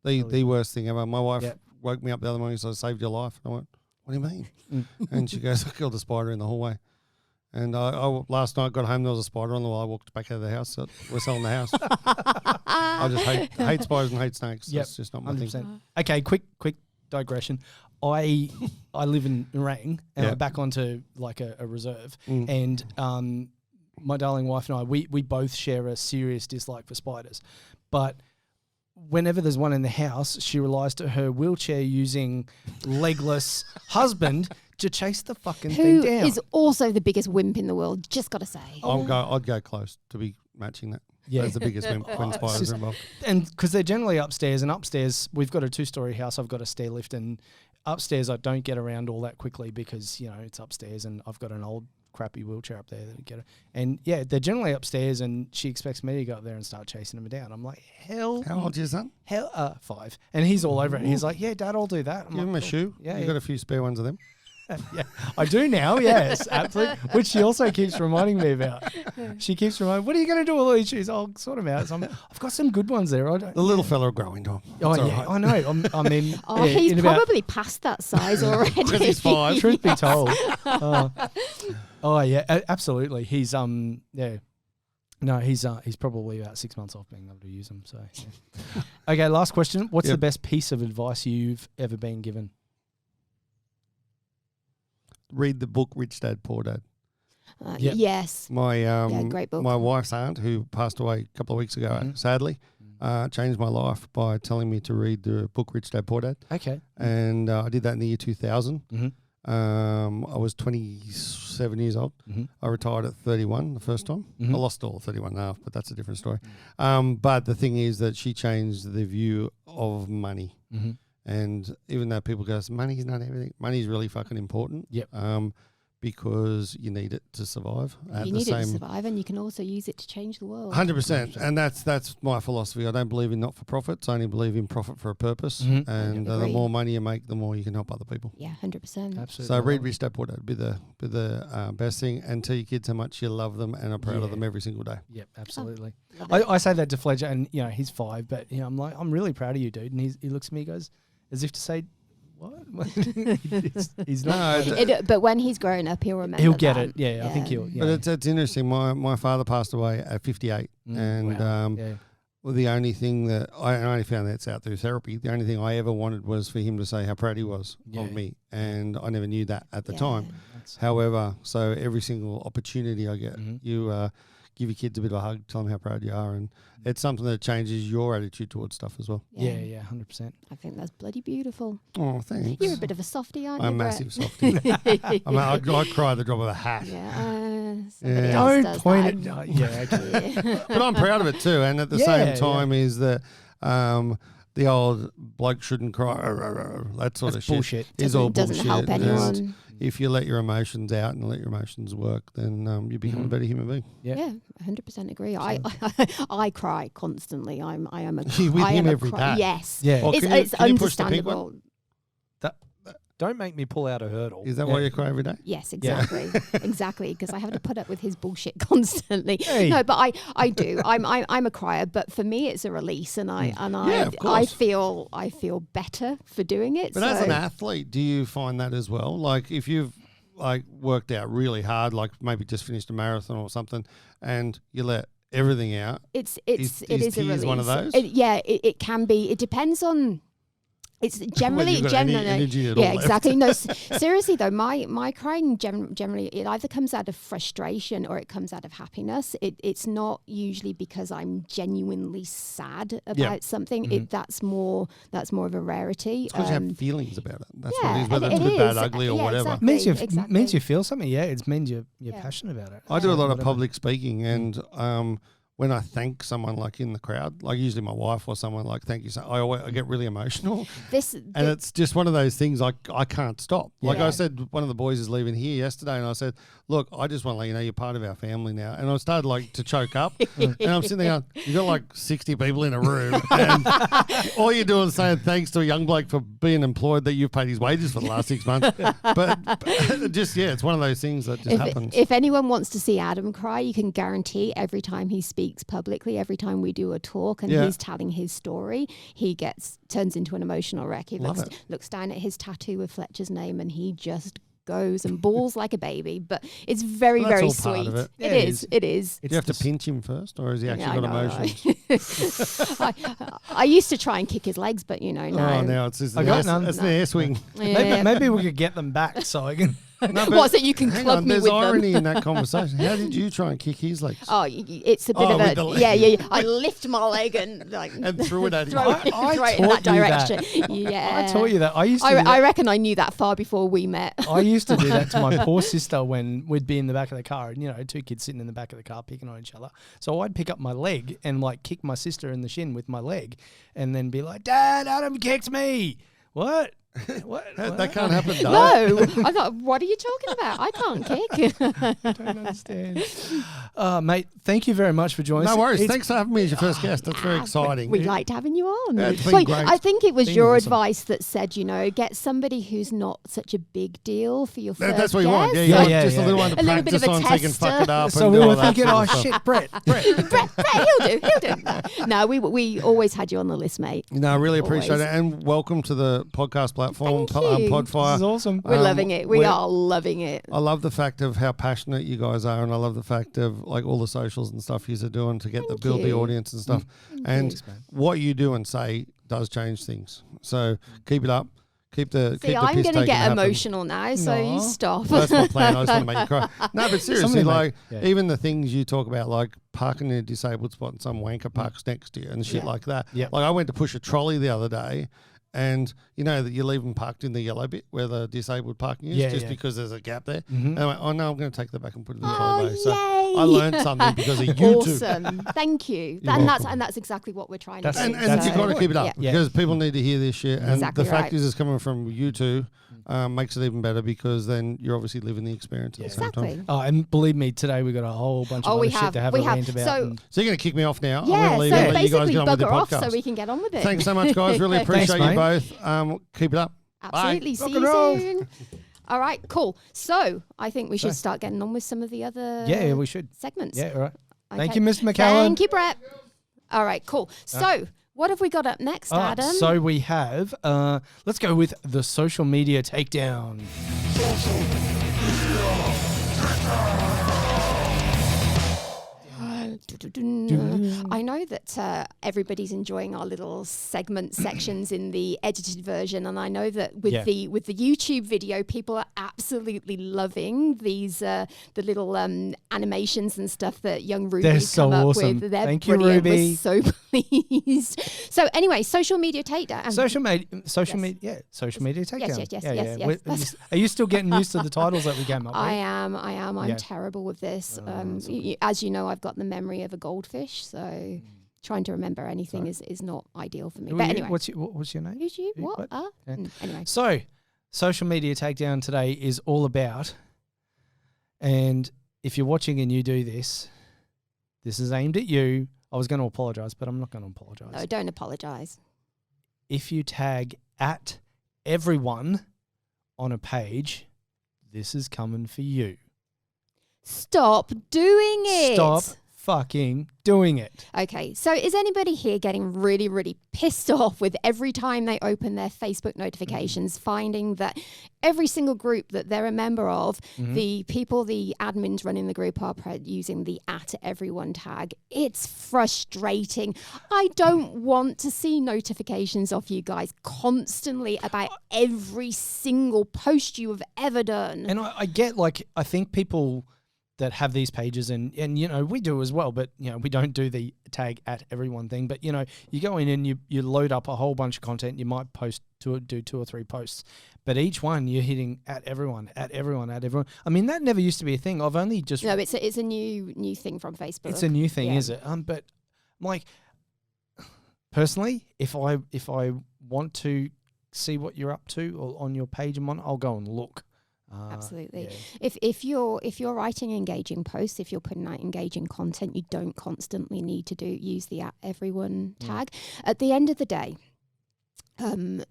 The worst thing ever. My wife Yep. woke me up the other morning and said, I saved your life. And I went, what do you mean? And she goes, I killed a spider in the hallway. And I last night got home, there was a spider on the wall. I walked back out of the house. So we're selling the house. I just hate spiders and hate snakes. Yep. That's just not my thing. 100%. Okay, quick digression. I live in Rang, and Yeah. I'm back onto like a reserve, Mm. and my darling wife and I, we both share a serious dislike for spiders, but whenever there's one in the house, she relies to her wheelchair using legless husband to chase the fucking thing Who down. is also the biggest wimp in the world, just got to say. I'd go close to be matching that. Yeah. That's the biggest when spiders just- are involved. And because they're generally upstairs, and upstairs we've got a 2-story house. I've got a stair lift, and upstairs I don't get around all that quickly because it's upstairs, and I've got an old crappy wheelchair up there that I get it. And yeah, they're generally upstairs, and she expects me to go up there and start chasing them down. I'm like, How old's your son? 5, and he's all over it. He's like, yeah, Dad, I'll do that. I'm Give him a like, shoe. Yeah, You've got a few spare ones of them. yeah, I do now. Yes, absolutely. Which she also keeps reminding me about. She keeps reminding, what are you going to do with all these shoes? I'll sort them out. So I've got some good ones there. The little fella will grow into them. Oh It's all yeah, right. I know. I mean, Oh, yeah, he's in about- probably past that size already. Because he's 5. Truth be told. Oh yeah, absolutely. He's yeah. No, he's probably about 6 months off being able to use them. So yeah. Okay, last question. What's the Yep. best piece of advice you've ever been given? Read the book Rich Dad, Poor Dad. Yep. Yes. My great book. My wife's aunt, who passed away a couple of weeks ago, Mhm. sadly, changed my life by telling me to read the book Rich Dad, Poor Dad. Okay. And I did that in the year 2000. Mhm. I was 27 years old. Mhm. I retired at 31 the first time. Mhm. I lost all 31 and a half, but that's a different story. But the thing is that she changed the view of money. Mm-hmm. And even though people go, money's not everything, money's really fucking important. Yep. Because you need it to survive. At You the need it to same survive, and you can also use it to change the world. 100%, and that's my philosophy. I don't believe in not-for-profits. I only believe in profit for a purpose. Mhm. And the Agree. more money you make, the more you can help other people. Yeah, 100%. Absolutely. So read Rich Dad Poor Dad. Be the best thing, and tell your kids how much you love them and are proud Yeah. of them every single day. Yep, absolutely. Love it. I say that to Fledger, and he's 5, but I'm like, I'm really proud of you, dude. And he looks at me, he goes, as if to say, what? he's not. But when he's grown up, he'll remember. He'll get that. it. Yeah, I think he'll. Yeah. But it's interesting. My father passed away at 58, and wow. Yeah. well, the only thing that I only found that's out through therapy. The only thing I ever wanted was for him to say how proud he was Yeah. of me, and I never knew that at the Yeah. time. That's- However, so every single opportunity I get, Mhm. you give your kids a bit of a hug, tell them how proud you are, and it's something that changes your attitude towards stuff as well. Yeah, 100%. I think that's bloody beautiful. Oh, thanks. You're a bit of a softie, aren't you, I'm a Brett? massive softie. I cry at the drop of a hat. Somebody Yeah. else Don't does point that. it. Yeah, okay. But I'm proud of it too. And at the same time is that the old bloke shouldn't cry, that sort That's of shit bullshit. is all Doesn't bullshit. help And anyone. if you let your emotions out and let your emotions work, then you become a better human being. Yeah, 100% agree. I cry constantly. I am a You with I him am a every cry. day? Yes. Yeah. Or It's can you push the pink one? understandable. Don't make me pull out a hurdle. Is that why you cry every day? Yes, exactly, exactly. Because I have to put up with his bullshit constantly. Hey. No, but I do. I'm a crier, but for me, it's a release, and Yeah, of I course. feel better for doing it. But as an athlete, do you find that as well? Like if you've worked out really hard, like maybe just finished a marathon or something, and you let everything out. it is is a tears release. one of those? It can be. It depends on. It's generally you've got energy at all yeah, left. exactly. No, seriously though, my crying generally it either comes out of frustration or it comes out of happiness. It's not usually because I'm genuinely sad about something. That's more of a rarity. It's because you have feelings about it. That's yeah, what it is, whether and it's it good, bad, is. ugly, or Yeah, whatever. exactly. Means you feel something. Yeah, it means you're Yeah. passionate about it. I do a lot of Whatever. public speaking, and when I thank someone like in the crowd, like usually my wife or someone, like thank you, so I get really emotional, and it's just one of those things I can't stop. Like I said, one of the boys is leaving here yesterday, and I said, look, I just want to let you know you're part of our family now. And I started to choke up, and I'm sitting there going, you've got like 60 people in a room, and all you're doing is saying thanks to a young bloke for being employed that you've paid his wages for the last 6 months. But it's one of those things that just happens. If anyone wants to see Adam cry, you can guarantee every time he speaks publicly, every time we do a talk and he's telling his story, he turns into an emotional wreck. He looks down at his tattoo with Fletcher's name and he just goes and bawls like a baby. But it's very, Well, that's very all part sweet. of it. It is. Do you have to pinch him first, or has he actually got emotions? I used to try and kick his legs, but no. Oh, now it's just I got none. it's the air swing. Yeah. Maybe we could get them back so I can. No, What, so you can hang club on, me there's with irony them? in that conversation. How did you try and kick his legs? Oh, it's a bit with the of a leg. yeah. I lift my leg and And threw it at him. throw I it in taught that you that. direction. Yeah, I taught you that. I used to. do that. I reckon I knew that far before we met. I used to do that to my poor sister when we'd be in the back of the car, and two kids sitting in the back of the car picking on each other. So I'd pick up my leg and kick my sister in the shin with my leg, and then be like, "Dad, Adam kicked me." What? What? That can't happen, though. No, I thought, what are you talking about? I can't kick. I don't understand. Mate, thank you very much for joining us. No worries. It's- Thanks for having me as your first guest. That's very exciting. We liked having you on. Yeah, it's been Wait, great. I think it was Been your awesome. advice that said, get somebody who's not such a big deal for your first That's what you want. Yeah, guest. you want Yeah, just yeah, a little yeah. one to A little bit practice of a on so you can fuck it up. So and we do all were that thinking, sort oh of stuff. shit, Brett. Brett, he'll do. No, we always had you on the list, mate. No, I really appreciate Always. it. And welcome to the podcast platform, Thank you. Podfire. This is awesome. We're loving it. We we're- are loving it. I love the fact of how passionate you guys are, and I love the fact of all the socials and stuff you're doing to get build the you. audience and stuff. And what you do and say does change things. So keep it up. Keep the See, keep the I'm piss going to taking get happen. emotional now, so you Aw. stop. That's my plan. I just want to make you cry. No, but seriously, Somebody make- yeah. even the things you talk about, like parking in a disabled spot and some wanker parks next to you and shit like that. Yeah. Like I went to push a trolley the other day, and you know that you leave them parked in the yellow bit where the disabled parking is, Yeah, just yeah. because there's a gap there. Mhm. And I went, oh no, I'm going to take that back and put it in the Oh, trolley bay. So yay. I learned something because of you two. Awesome. Thank you. You're And that's welcome. exactly what we're trying That's- to do. And That's you've got to keep it up Yeah. because people need to hear this shit. And Exactly the fact right. is, it's coming from you two makes it even better because then you're obviously living the experience at the same time. Exactly. Oh, and believe me, today we got a whole bunch of Oh, other we shit have. to have We a have. rant about. So- and- So you're going to kick me off now. I'm Yeah, going to leave so and let you guys basically get on with your bugger off podcast. so we can get on with it. Thanks so much, guys. Really appreciate mate. you both. Keep it up. Absolutely. Bye. See Rock you and roll. soon. All right, cool. So I think we should start getting on with some of the other yeah, we should. segments. Yeah, all right. Okay. Thank you, Mr. McCallum. Thank you, Brett. All right, cool. So what have we got up next, All right, Adam? so we have, let's go with the social media takedown. I know that everybody's enjoying our little segment sections in the edited version, and I know that with the YouTube video, people are absolutely loving these the little animations and stuff that young Ruby's so come up awesome. with. They're Thank you, brilliant. Ruby. We're so pleased. So anyway, social media takedown. Social media takedown. Yes. Are you still getting used to the titles that we came up with? I am. I'm terrible with this. As you know, I've got the memory of a goldfish, so trying to remember anything is not ideal for me. But anyway, what's your name? who's you? What? Anyway, so social media takedown today is all about, and if you're watching and you do this, this is aimed at you. I was going to apologise, but I'm not going to apologise. No, don't apologise. If you tag at everyone on a page, this is coming for you. Stop doing it. Stop fucking doing it. Okay, so is anybody here getting really, really pissed off with every time they open their Facebook notifications, finding that every single group that they're a member of, the people, the admins running the group are using the @everyone tag? It's frustrating. I don't want to see notifications of you guys constantly about every single post you have ever done. And I get, like, I think people that have these pages, and you know, we do as well, but you know, we don't do the tag at everyone thing. But you know, you go in and you load up a whole bunch of content. You might do 2 or 3 posts, but each one you're hitting at everyone. I mean, that never used to be a thing. I've only just it's a new thing from Facebook. It's a new thing, is it? But like, personally, if I want to see what you're up to or on your page, I'll go and look. Absolutely. Yeah. If you're writing engaging posts, if you're putting out engaging content, you don't constantly need to use the @everyone tag. At the end of the day, the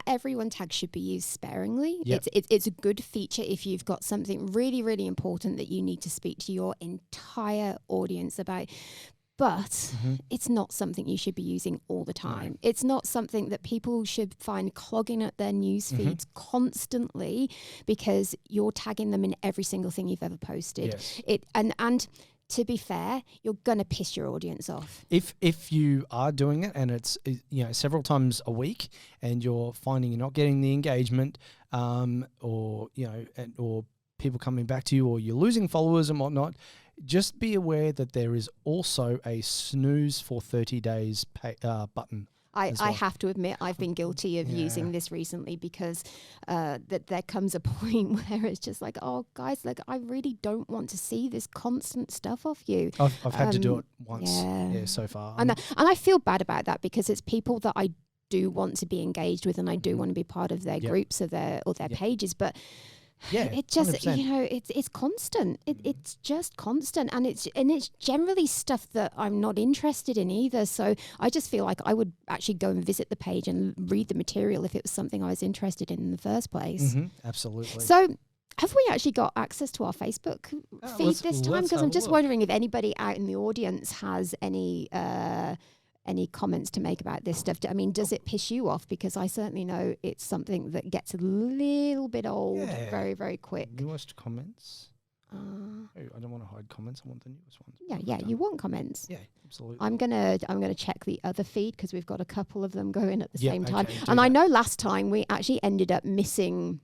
@everyone tag should be used sparingly. Yep. It's a good feature if you've got something really, really important that you need to speak to your entire audience about. But it's not something you should be using all the time. No. It's not something that people should find clogging at their news feeds constantly, because you're tagging them in every single thing you've ever posted. Yes. And to be fair, you're gonna piss your audience off. If you are doing it and it's several times a week, and you're finding you're not getting the engagement, or people coming back to you, or you're losing followers and whatnot, just be aware that there is also a snooze for 30 days button. I have to admit, I've been guilty of using this recently, because that there comes a point where it's just like, oh, guys, like, I really don't want to see this constant stuff off you. I've had to do it once so far. And I feel bad about that, because it's people that I do want to be engaged with, and I do want to be part of their groups or their pages, but it just 100%. It's constant. It's just constant, and it's generally stuff that I'm not interested in either. So I just feel like I would actually go and visit the page and read the material if it was something I was interested in the first place. Absolutely. So have we actually got access to our Facebook feed this time? Because I'm just wondering if anybody out in the audience has any comments to make about this stuff. I mean, does it piss you off? Because I certainly know it's something that gets a little bit old very, very quick. Newest comments? I don't want to hide comments. I want the newest ones. Yeah, you want comments. Yeah, absolutely. I'm gonna check the other feed, because we've got a couple of them going at the same time. And I know last time we actually ended up missing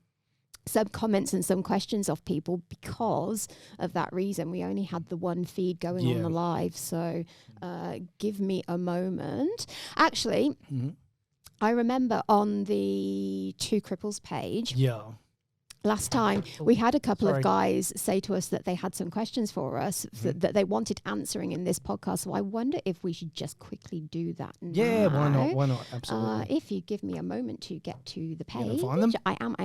some comments and some questions off people because of that reason. We only had the one feed going on the live. So give me a moment. Actually, I remember on the Two Cripples page, last time we had a couple of guys say to us that they had some questions for us that they wanted answering in this podcast. So I wonder if we should just quickly do that now. Yeah, why not? Absolutely. If you give me a moment to get to the page. You find them? I am.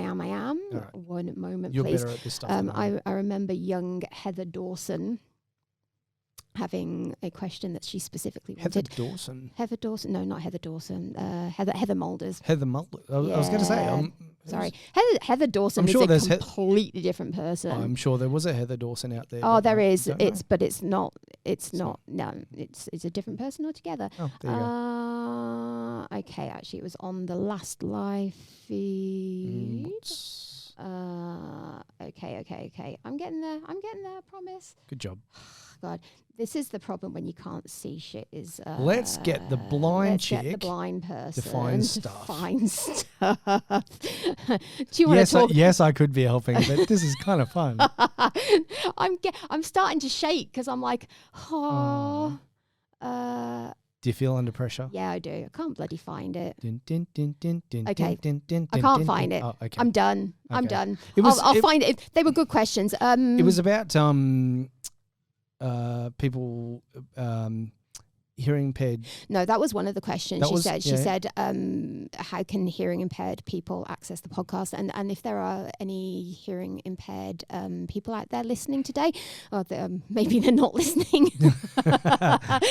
Right. 1 moment, You're please. better at this stuff. I remember young Heather Dawson having a question that she specifically wanted. Heather Dawson? No, not Heather Dawson. Heather Mulders. Heather Mulders. I was going to say. Sorry. Heather Dawson is a completely different person. I'm sure there was a Heather Dawson out there. Oh, there is. It's not. No, it's a different person altogether. Oh, there you go. Okay, actually, it was on the last live feed. Okay. I'm getting there. I promise. Good job. God. This is the problem when you can't see shit is... Let's get the blind let's chick get the blind person to find stuff. Find stuff. Do you want Yes, to talk? yes, I could be helping, but this is kind of fun. I'm starting to shake because I'm like, Do you feel under pressure? yeah, I do. I can't bloody find it. Okay. Okay. I can't find it. Oh, okay. I'm done. I'm Okay. done. It was- I'll it- find it. They were good questions. It was about people hearing impaired. No, that was one of the questions. That She was- said, yeah. how can hearing impaired people access the podcast? And if there are any hearing impaired people out there listening today, or maybe they're not listening.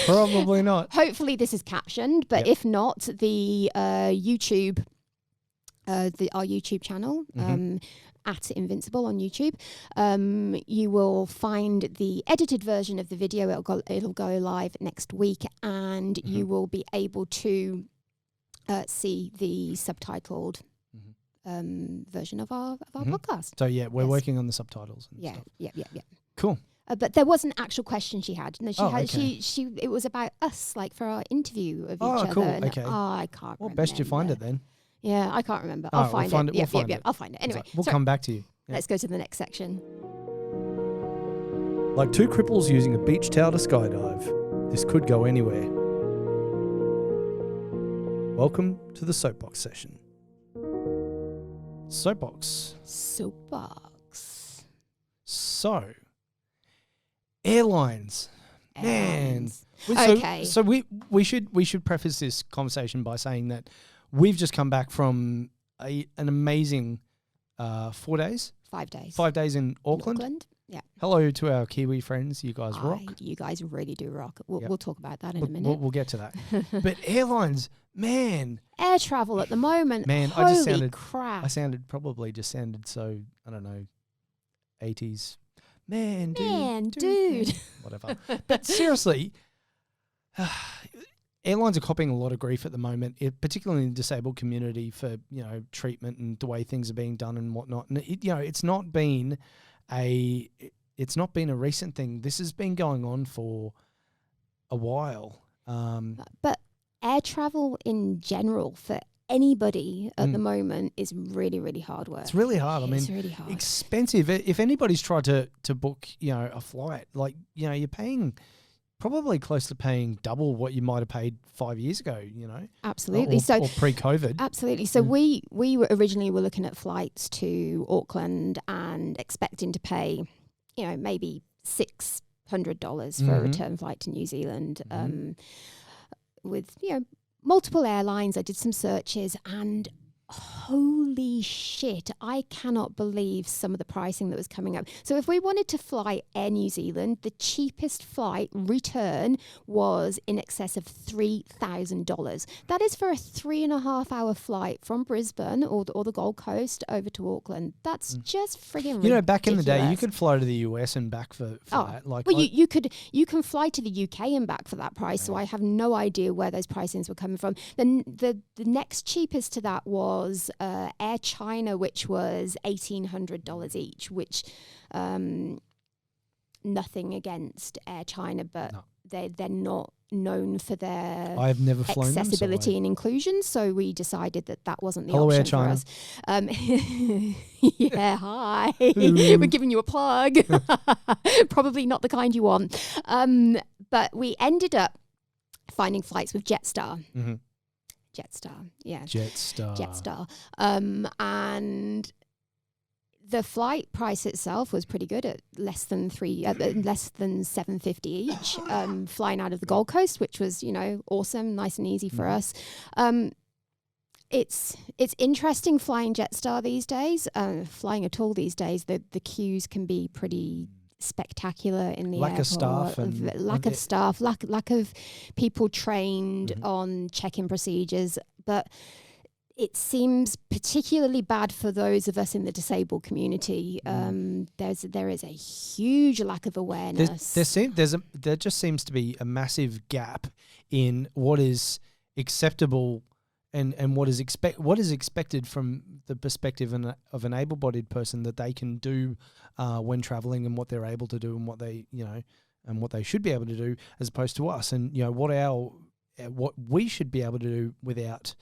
Probably not. Hopefully this is captioned, but Yep. if not, the YouTube, our YouTube channel, at Invincible on YouTube, you will find the edited version of the video. It'll go live next week, and you will be able to see the subtitled version of our podcast. So yeah, we're Yes. working on the subtitles and Yeah, stuff. yeah. Cool. But there was an actual question she had. No, she Oh, had. okay. She. It was about us, like for our interview of Oh, each other. cool, and- okay. I can't. Well, remember. best you find it then. Yeah, I can't remember. All I'll right, we'll find find it. it, we'll find Yeah, it. I'll find it. Anyway, We'll sorry. come back to you. Yeah. Let's go to the next section. Like two cripples using a beach towel to skydive. This could go anywhere. Welcome to the soapbox session. Soapbox. Soapbox. So, airlines. Airlines. Man. Okay. So we should preface this conversation by saying that we've just come back from an amazing 4 days, 5 days. 5 days in Auckland. Yeah. Hello to our Kiwi friends. You guys rock. You guys really do rock. Yep. We'll talk about that in a minute. We'll get to that. But airlines, man, Air travel at the moment. Man, Holy I just sounded- crap. I just sounded so, I don't know, 80s. Man, dude. Whatever. But seriously, airlines are copying a lot of grief at the moment, particularly in the disabled community for, treatment and the way things are being done and whatnot. And it's not been a recent thing. This has been going on for a while. But air travel in general for anybody at the moment is really, really hard work. It's really hard. It's really hard. Expensive. If anybody's tried to book, a flight, you're paying probably close to paying double what you might have paid 5 years ago, Absolutely. or pre-COVID. Absolutely. So we were originally looking at flights to Auckland and expecting to pay, maybe $600 for a return flight to New Zealand. With multiple airlines. I did some searches, and holy shit, I cannot believe some of the pricing that was coming up. So if we wanted to fly Air New Zealand, the cheapest flight return was in excess of $3,000. That is for a 3.5 hour flight from Brisbane or the Gold Coast over to Auckland. That's just friggin' ridiculous. Back in the day, you could fly to the US and back for that. You can fly to the UK and back for that price. So I have no idea where those pricings were coming from. Then the next cheapest to that was Air China, which was $1,800 each. Which nothing against Air China, but they're not known for their I've never flown them, accessibility and inclusion. So we decided that wasn't the Hello, option Air China. for us. Yeah, hi. We're giving you a plug. Probably not the kind you want. But we ended up finding flights with Jetstar. Mm-hmm. Jetstar, yeah. Jetstar. And the flight price itself was pretty good at less than $750 each. Flying out of the Gold Coast, which was awesome, nice and easy for us. It's interesting flying Jetstar these days. Flying at all these days, the queues can be pretty spectacular in the lack airport. of staff Lack of people trained on check-in procedures, but it seems particularly bad for those of us in the disabled community. There is a huge lack of awareness. There just seems to be a massive gap in what is acceptable and what is expected from the perspective of an able-bodied person that they can do when traveling, and what they're able to do and what they and what they should be able to do as opposed to us, and what we should be able to do without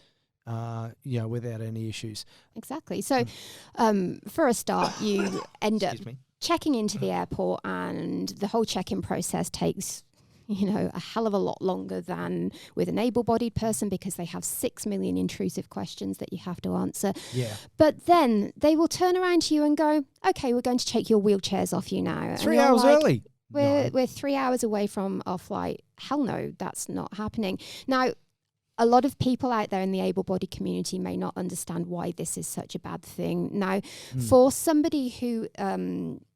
without any issues. Exactly. So for a start, you end up checking into the airport, and the whole check-in process takes a hell of a lot longer than with an able-bodied person, because they have 6 million intrusive questions that you have to answer. Yeah. But then they will turn around to you and go, okay, we're going to take your wheelchairs off you now. 3 hours early. We're 3 hours away from our flight. Hell no, that's not happening. Now, a lot of people out there in the able-bodied community may not understand why this is such a bad thing. Now, for somebody who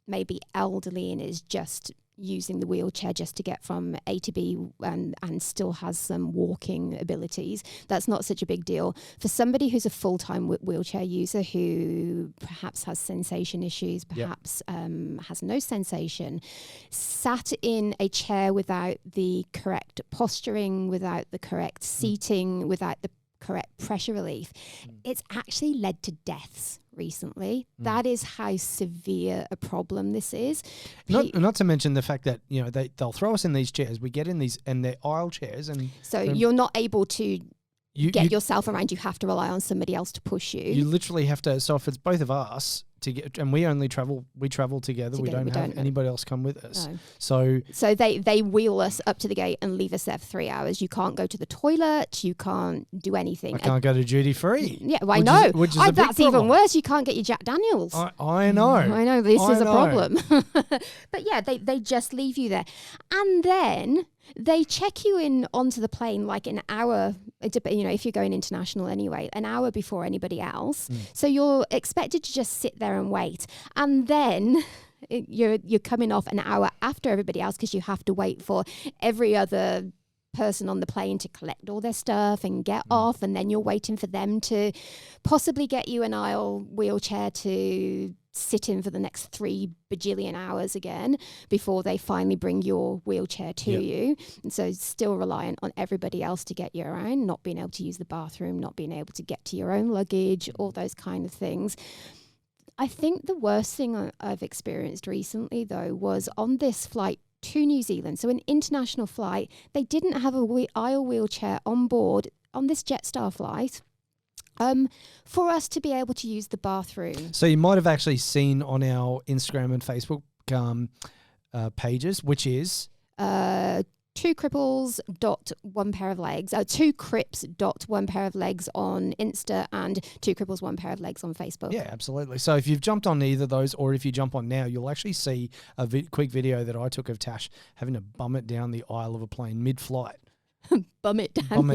may be elderly and is just using the wheelchair just to get from A to B and still has some walking abilities, that's not such a big deal. For somebody who's a full-time wheelchair user who perhaps has sensation issues, perhaps has no sensation, sat in a chair without the correct posturing, without the correct seating, without the correct pressure relief, it's actually led to deaths recently. That is how severe a problem this is. Not to mention the fact that they'll throw us in these chairs. We get in these, and they're aisle chairs, and so you're not able to get yourself around. You have to rely on somebody else to push you. You literally have to. So if it's both of us to get, and we travel together. We don't have anybody else come with us. No. So they wheel us up to the gate and leave us there for 3 hours. You can't go to the toilet. You can't do anything. I can't go to duty free. Yeah, well, I know. Which is that's even worse. You can't get your Jack Daniels. I know. I know. This is a problem. But yeah, they just leave you there, and then they check you in onto the plane like an hour, if you're going international anyway, an hour before anybody else. So you're expected to just sit there and wait. And then you're coming off an hour after everybody else, because you have to wait for every other person on the plane to collect all their stuff and get off. And then you're waiting for them to possibly get you an aisle wheelchair to sit in for the next 3 bajillion hours again before they finally bring your wheelchair to you. And so still reliant on everybody else to get you around, not being able to use the bathroom, not being able to get to your own luggage, all those kind of things. I think the worst thing I've experienced recently, though, was on this flight to New Zealand. So an international flight, they didn't have a aisle wheelchair on board on this Jetstar flight. For us to be able to use the bathroom. So you might have actually seen on our Instagram and Facebook pages, which is 2 cripples dot 1 pair of legs, 2 crips dot 1 pair of legs on Insta, and 2 cripples 1 pair of legs on Facebook. Yeah, absolutely. So if you've jumped on either of those, or if you jump on now, you'll actually see a quick video that I took of Tash having to bum it down the aisle of a plane mid-flight. Bum it down.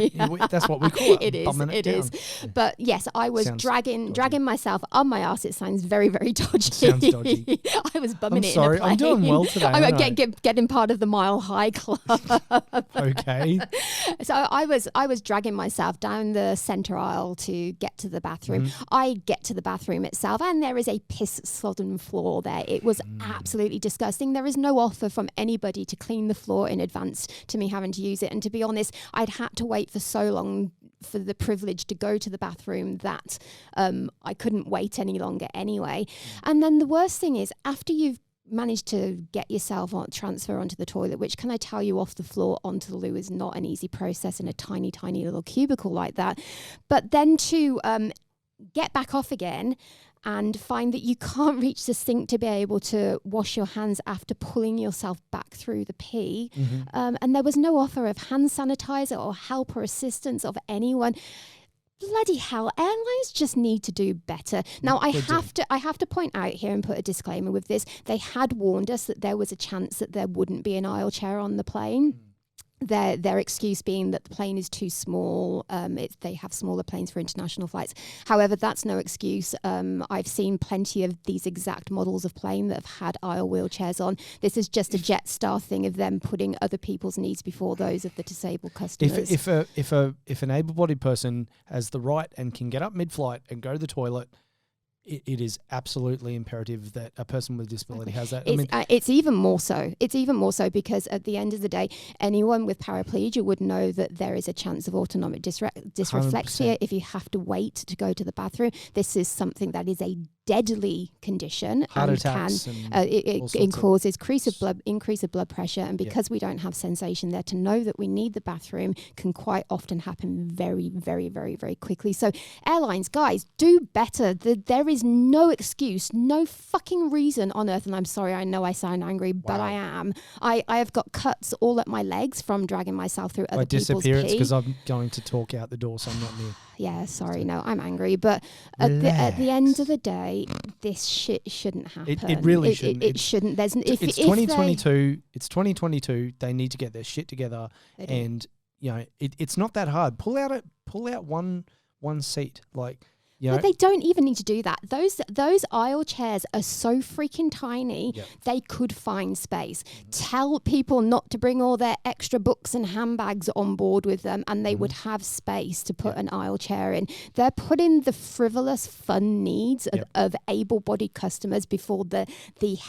That's what we call it. It is. But yes, I was dragging myself on my ass. It sounds very, very dodgy. Sounds dodgy. I was bumming it sorry. in a plane. I'm doing well today. I'm getting part of the Mile High Club. Okay. So I was dragging myself down the centre aisle to get to the bathroom. I get to the bathroom itself, and there is a piss-sodden floor there. It was absolutely disgusting. There is no offer from anybody to clean the floor in advance to me having to use it. And to be honest, I'd had to wait for so long for the privilege to go to the bathroom that I couldn't wait any longer anyway. And then the worst thing is, after you've managed to get yourself transfer onto the toilet, which, can I tell you, off the floor onto the loo is not an easy process in a tiny, tiny little cubicle like that. But then to get back off again and find that you can't reach the sink to be able to wash your hands after pulling yourself back through the pee. And there was no offer of hand sanitizer or help or assistance of anyone. Bloody hell, airlines just need to do better. Now, I have to point out here and put a disclaimer with this. They had warned us that there was a chance that there wouldn't be an aisle chair on the plane. Their excuse being that the plane is too small. They have smaller planes for international flights. However, that's no excuse. I've seen plenty of these exact models of plane that have had aisle wheelchairs on. This is just a Jetstar thing of them putting other people's needs before those of the disabled customers. If an able-bodied person has the right and can get up mid-flight and go to the toilet, it is absolutely imperative that a person with a disability has that. It's even more so. It's even more so because at the end of the day, anyone with paraplegia would know that there is a chance of autonomic dysreflexia 100%. if you have to wait to go to the bathroom. This is something that is a deadly condition. Heart and attacks can and it causes increase of blood pressure, and because we don't have sensation there to know that we need the bathroom can quite often happen very, very, very, very quickly. So airlines, guys, do better. There is no excuse, no fucking reason on earth, and I'm sorry, I know I sound angry, but I am. I have got cuts all at my legs from dragging myself through other people's disappearance pee. because I'm going to talk out the door, so I'm not near. Yeah, sorry, no, I'm angry, but at the end of the day, this shit shouldn't happen. It really shouldn't. It shouldn't. It's 2022. It's 2022. They need to get their shit together, and it's not that hard. Pull out one seat, like. But they don't even need to do that. Those aisle chairs are so freaking tiny, they could find space. Tell people not to bring all their extra books and handbags on board with them, and they would have space to put an aisle chair in. They're putting the frivolous fun needs of able-bodied customers before the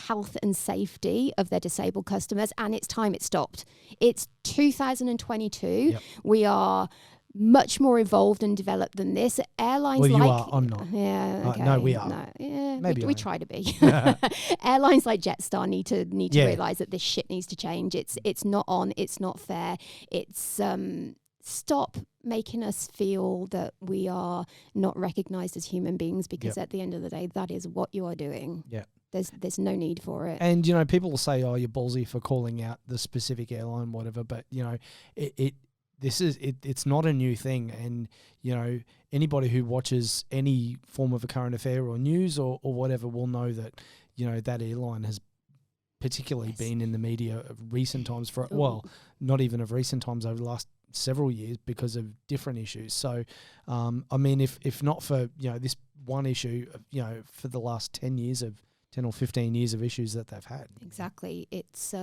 health and safety of their disabled customers, and it's time it stopped. It's 2022. We are much more evolved and developed than this. Airlines you like... are. I'm not. Yeah, okay. No, we are. No, yeah, Maybe we try to be. Airlines like Jetstar need to realise that this shit needs to change. It's not on. It's not fair. It's... stop making us feel that we are not recognised as human beings, because at the end of the day, that is what you are doing. Yeah. There's no need for it. And, people will say, oh, you're ballsy for calling out the specific airline, whatever, but, it's not a new thing, and anybody who watches any form of a current affair or news or whatever will know that that airline has particularly been in the media of recent times not even of recent times, over the last several years, because of different issues. So if not for this one issue, for the last 10 or 15 years of issues that they've had. Exactly. It's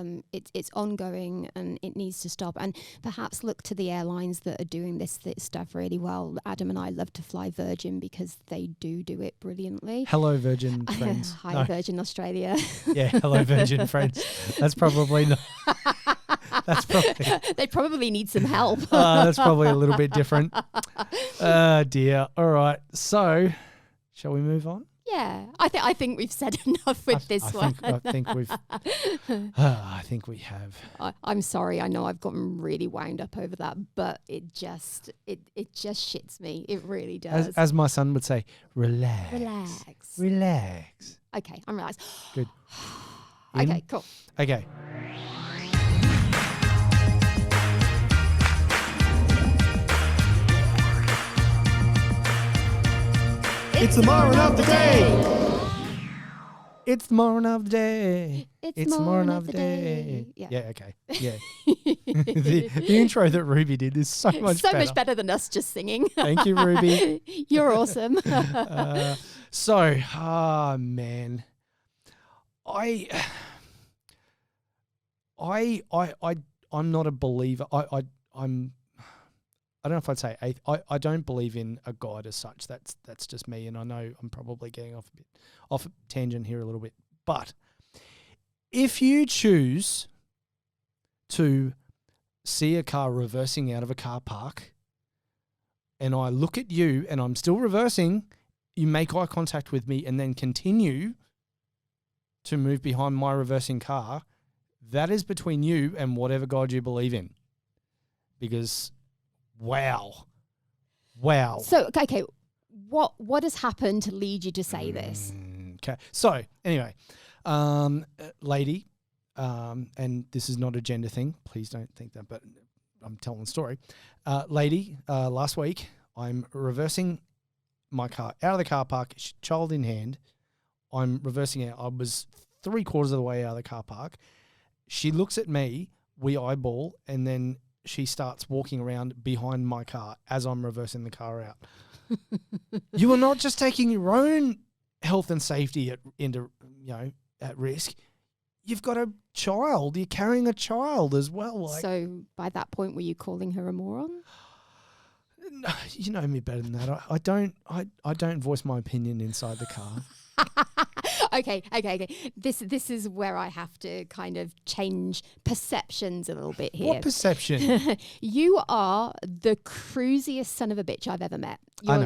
ongoing, and it needs to stop. And perhaps look to the airlines that are doing this stuff really well. Adam and I love to fly Virgin because they do it brilliantly. Hello, Virgin friends. Hi, Virgin Australia. Yeah, hello, Virgin friends. That's probably not... They probably need some help. That's probably a little bit different. Dear. All right. So, shall we move on? Yeah, I think we've said enough with this one. I think we've. I think we have. I'm sorry. I know I've gotten really wound up over that, but it just shits me. It really does. As my son would say, relax. Relax. Okay, I'm relaxed. Good. Okay, cool. Okay. It's the moron of the day. It's the moron of the day. It's the moron of the day. Yeah, okay. Yeah. the intro that Ruby did is so much better. So much better than us just singing. Thank you, Ruby. You're awesome. Man. I'm not a believer. I don't know if I'd say I don't believe in a God as such. That's just me, and I know I'm probably getting off a tangent here a little bit. But if you choose to see a car reversing out of a car park, and I look at you and I'm still reversing, you make eye contact with me and then continue to move behind my reversing car, that is between you and whatever God you believe in. Because Wow. So, okay, what has happened to lead you to say this? Okay. So, anyway, lady, and this is not a gender thing. Please don't think that, but I'm telling the story. Lady, last week, I'm reversing my car out of the car park, child in hand. I'm reversing out. I was 3/4 of the way out of the car park. She looks at me, we eyeball, and then she starts walking around behind my car as I'm reversing the car out. You are not just taking your own health and safety at risk. You've got a child. You're carrying a child as well. So by that point, were you calling her a moron? No, you know me better than that. I don't voice my opinion inside the car. Okay. This is where I have to kind of change perceptions a little bit here. What perception? You are the cruisiest son of a bitch I've ever met.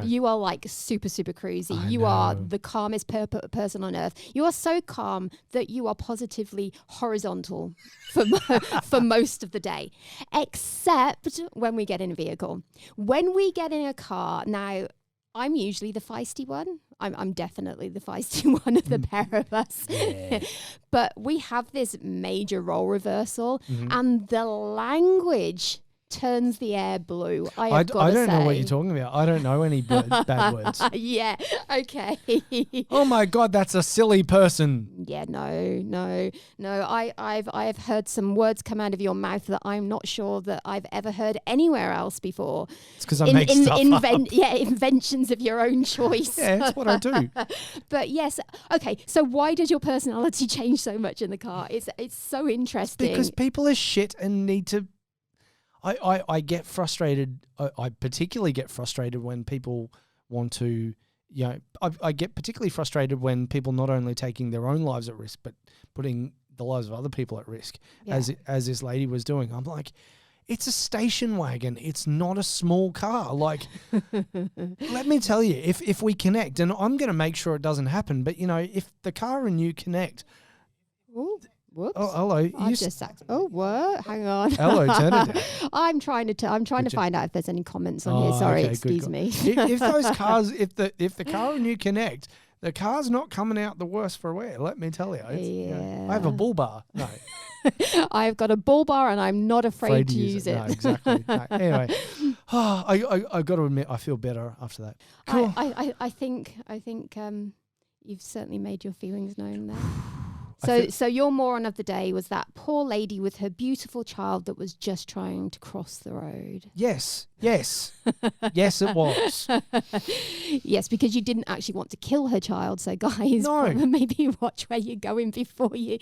You are like super, super cruisy. You are the calmest person on earth. You are so calm that you are positively horizontal for most of the day, except when we get in a vehicle. When we get in a car, now I'm usually the feisty one. I'm definitely the feisty one of the pair of us. Yeah. But we have this major role reversal, and the language turns the air blue. I don't know what you're talking about. I don't know any bad words. Yeah. Okay. Oh my God, that's a silly person. Yeah. No. I've heard some words come out of your mouth that I'm not sure that I've ever heard anywhere else before. It's because I make stuff up. Yeah, inventions of your own choice. Yeah, that's what I do. But yes. Okay. So why does your personality change so much in the car? It's so interesting. Because people are shit and need to. I get frustrated. I particularly get frustrated when people want to, I get particularly frustrated when people not only taking their own lives at risk, but putting the lives of other people at risk, as this lady was doing. I'm like, it's a station wagon. It's not a small car. Like, let me tell you, if we connect, and I'm going to make sure it doesn't happen, but, if the car and you connect. Ooh. Whoops! Oh, hello. I've just sacked. Oh, what? Hang on. Hello, turn it down. I'm trying to find out if there's any comments on here. Sorry, okay, excuse me. If those cars, if the car and you connect, the car's not coming out the worse for wear. Let me tell you. I have a bull bar. No, I've got a bull bar, and I'm not afraid to use it. No, exactly. No. Anyway, I got to admit, I feel better after that. Cool. I think you've certainly made your feelings known there. So your moron of the day was that poor lady with her beautiful child that was just trying to cross the road. Yes, yes, it was. Yes, because you didn't actually want to kill her child. So guys, maybe watch where you're going before you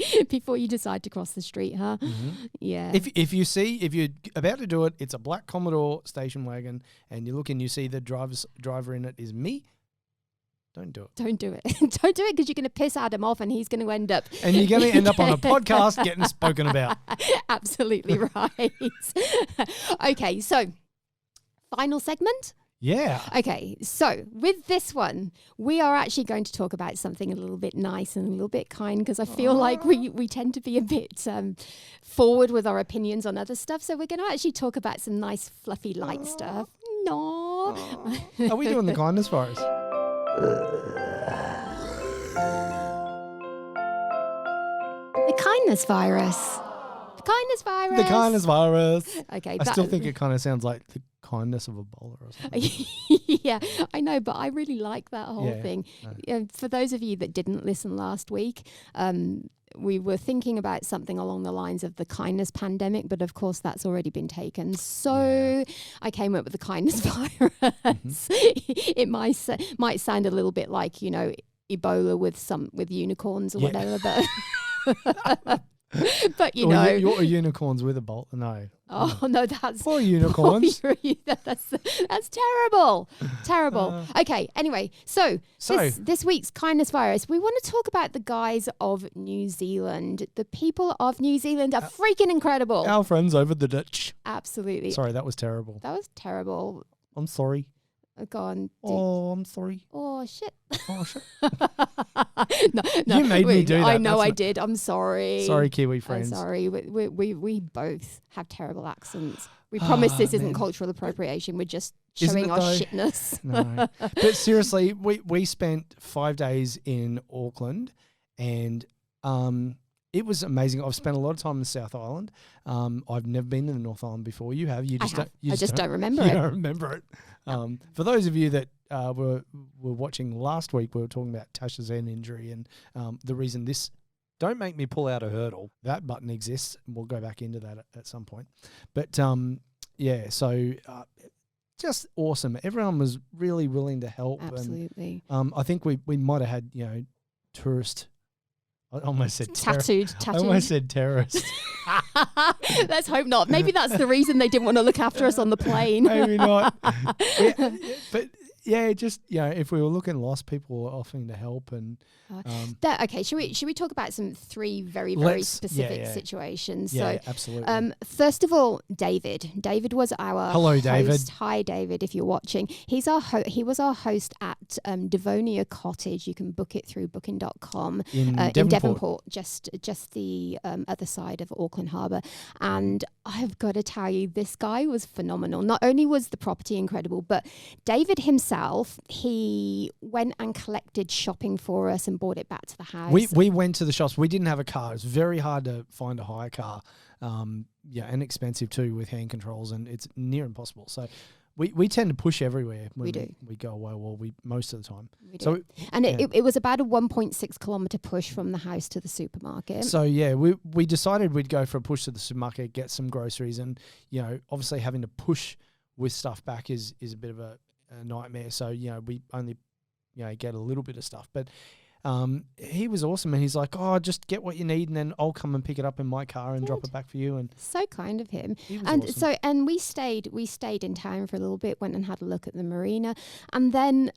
decide to cross the street, huh? Mm-hmm. Yeah. If you're about to do it, it's a black Commodore station wagon, and you look and you see the driver in it is me. Don't do it. Don't do it. Don't do it because you're going to piss Adam off and he's going to end up... And you're going to end up on a podcast getting spoken about. Absolutely right. Okay, so final segment? Yeah. Okay, so with this one, we are actually going to talk about something a little bit nice and a little bit kind because I feel like we tend to be a bit forward with our opinions on other stuff. So we're going to actually talk about some nice, fluffy, light stuff. No. Are we doing the kindness virus? The kindness virus. The kindness virus. The kindness virus. Okay. I still think it kind of sounds like the kindness of Ebola or something. Yeah, I know, but I really like that whole thing. No. For those of you that didn't listen last week, we were thinking about something along the lines of the kindness pandemic, but of course that's already been taken. So I came up with the kindness virus. Mm-hmm. It might sound a little bit like, Ebola with unicorns or whatever, but but you're unicorns with a bolt. No. Oh no, that's poor unicorns. That's terrible. Terrible. Okay, anyway, so this week's kindness virus, we want to talk about the guys of New Zealand. The people of New Zealand are freaking incredible. Our friends over the ditch. Absolutely. Sorry, that was terrible. That was terrible. I'm sorry. Go on. Oh, I'm sorry. Oh, shit. Oh, shit. No, you made me do that. I know I did. I'm sorry. Sorry, Kiwi friends. I'm sorry. We both have terrible accents. We promise this isn't cultural appropriation. We're just showing our shitness. No. But seriously, we spent 5 days in Auckland and it was amazing. I've spent a lot of time in the South Island. I've never been to the North Island before. You have. You just don't remember it. You don't remember it. For those of you that were watching last week, we were talking about Tasha's hand injury and the reason this. Don't make me pull out a hurdle. That button exists, and we'll go back into that at some point. But so just awesome. Everyone was really willing to help. Absolutely. And, I think we might have had tourist. I almost said tattooed. I almost said terrorist. Let's hope not. Maybe that's the reason they didn't want to look after us on the plane. Maybe not. But yeah, just if we were looking lost, people were offering to help, and okay. Should we talk about some three very specific situations? Yeah, so, absolutely. First of all, David. David was our Hello, host. David. Hi, David. If you're watching, he was our host at Devonia Cottage. You can book it through booking.com in Devonport, just the other side of Auckland Harbour. And I've got to tell you, this guy was phenomenal. Not only was the property incredible, but David himself, he went and collected shopping for us and brought it back to the house. We went to the shops. We didn't have a car. It was very hard to find a hire car. And expensive too with hand controls, and it's near impossible. So we tend to push everywhere when we go away. Well, most of the time. We do. So it was about a 1.6 kilometre push from the house to the supermarket. So we decided we'd go for a push to the supermarket, get some groceries, and obviously having to push with stuff back is a bit of a nightmare. So we only get a little bit of stuff, but he was awesome, and he's like, "Oh, just get what you need, and then I'll come and pick it up in my car and drop it back for you." And so kind of him. And awesome. We stayed in town for a little bit, went and had a look at the marina, and then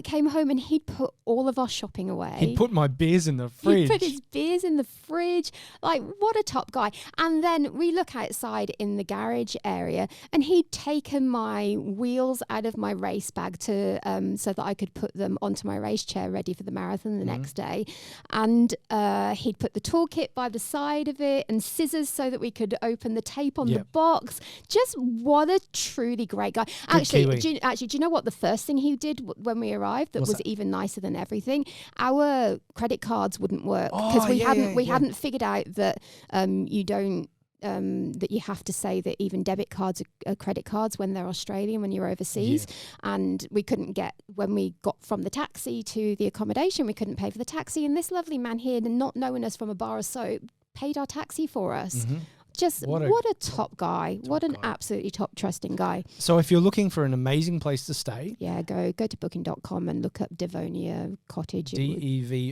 came home and he'd put all of our shopping away. He'd put my beers in the fridge. He put his beers in the fridge. Like, what a top guy. And then we look outside in the garage area, and he'd taken my wheels out of my race bag to so that I could put them onto my race chair ready for the marathon the next day. And he'd put the toolkit by the side of it and scissors so that we could open the tape on the box. Just what a truly great guy. Actually, do you know what the first thing he did when we arrived that was even nicer than everything? Our credit cards wouldn't work because we hadn't figured out that you don't that you have to say that even debit cards are credit cards when they're Australian, when you're overseas. And we couldn't get, when we got from the taxi to the accommodation, we couldn't pay for the taxi. And this lovely man here, not knowing us from a bar of soap, paid our taxi for us. Just what a top guy. What an absolutely top trusting guy. So if you're looking for an amazing place to stay, go to booking.com and look up Devonia Cottage. Devonia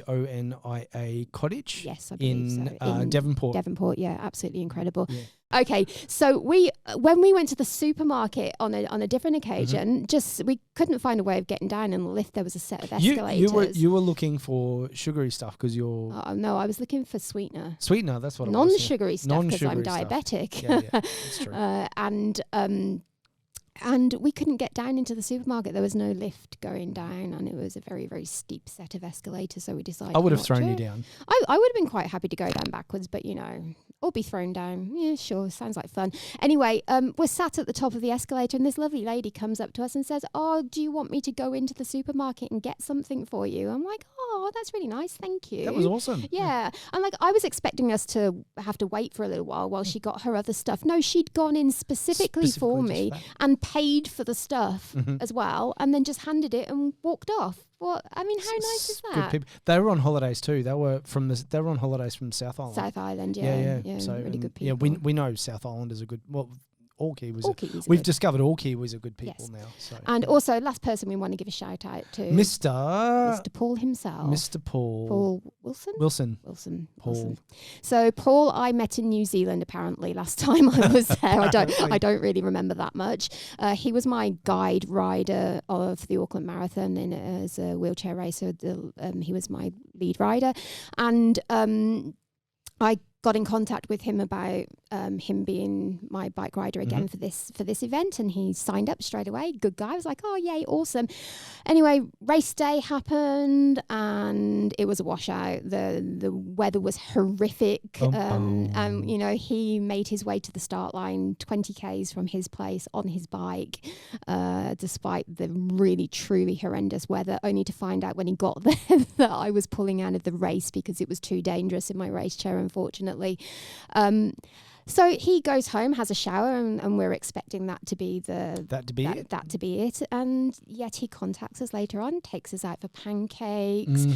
Cottage. Yes, I believe in Devonport. Devonport, yeah, absolutely incredible. Yeah. Okay, so when we went to the supermarket on a different occasion, we couldn't find a way of getting down in the lift. There was a set of escalators. You were looking for sugary stuff because you're... no, I was looking for sweetener. Sweetener, that's what it was. Non-sugary stuff because I'm diabetic. Yeah, that's true. And we couldn't get down into the supermarket. There was no lift going down, and it was a very, very steep set of escalators. So we decided I would have thrown you down. I would have been quite happy to go down backwards, but or be thrown down. Yeah, sure, sounds like fun. Anyway, we're sat at the top of the escalator, and this lovely lady comes up to us and says, "Oh, do you want me to go into the supermarket and get something for you?" I'm like, "Oh, that's really nice, thank you." That was awesome. Yeah. And I was expecting us to have to wait for a little while she got her other stuff. No, she'd gone in specifically for me and paid for the stuff as well, and then just handed it and walked off. Well, I mean, how nice is that? They were on holidays too. They were on holidays from South Island. South Island, yeah. So really good people. Yeah, we know South Islanders are good. Well, all Kiwis. We've discovered all Kiwis are good people now. So. And also, last person we want to give a shout out to, Mr. Paul himself. Mr. Paul Wilson. Paul. Wilson. So Paul, I met in New Zealand apparently last time I was there. I don't really remember that much. He was my guide rider of the Auckland Marathon as a wheelchair racer. He was my lead rider, and I got in contact with him about him being my bike rider again for this event, and he signed up straight away. Good guy. I was like, "Oh yay, awesome." Anyway, race day happened, and it was a washout. The weather was horrific, and he made his way to the start line 20 k's from his place on his bike, despite the really truly horrendous weather, only to find out when he got there that I was pulling out of the race because it was too dangerous in my race chair, unfortunately. So he goes home, has a shower, and we're expecting that to be it. And yet he contacts us later on, takes us out for pancakes,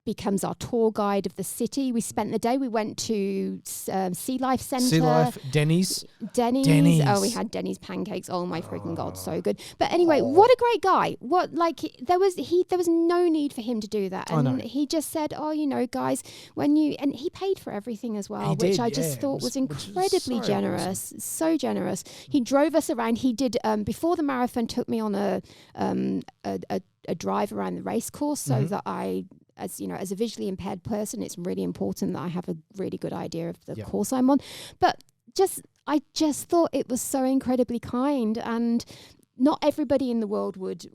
becomes our tour guide of the city. We spent the day. We went to Sea Life Centre. Sea Life, Denny's. Denny's. Oh, we had Denny's pancakes. Oh my freaking God, so good. But anyway, what a great guy. There was no need for him to do that. And he just said, "Oh, guys, and he paid for everything as well, which I just thought was incredibly generous. Awesome. So generous. He drove us around. He did before the marathon, took me on a drive around the race course so that as a visually impaired person, it's really important that I have a really good idea of the course I'm on. But I just thought it was so incredibly kind, and not everybody in the world would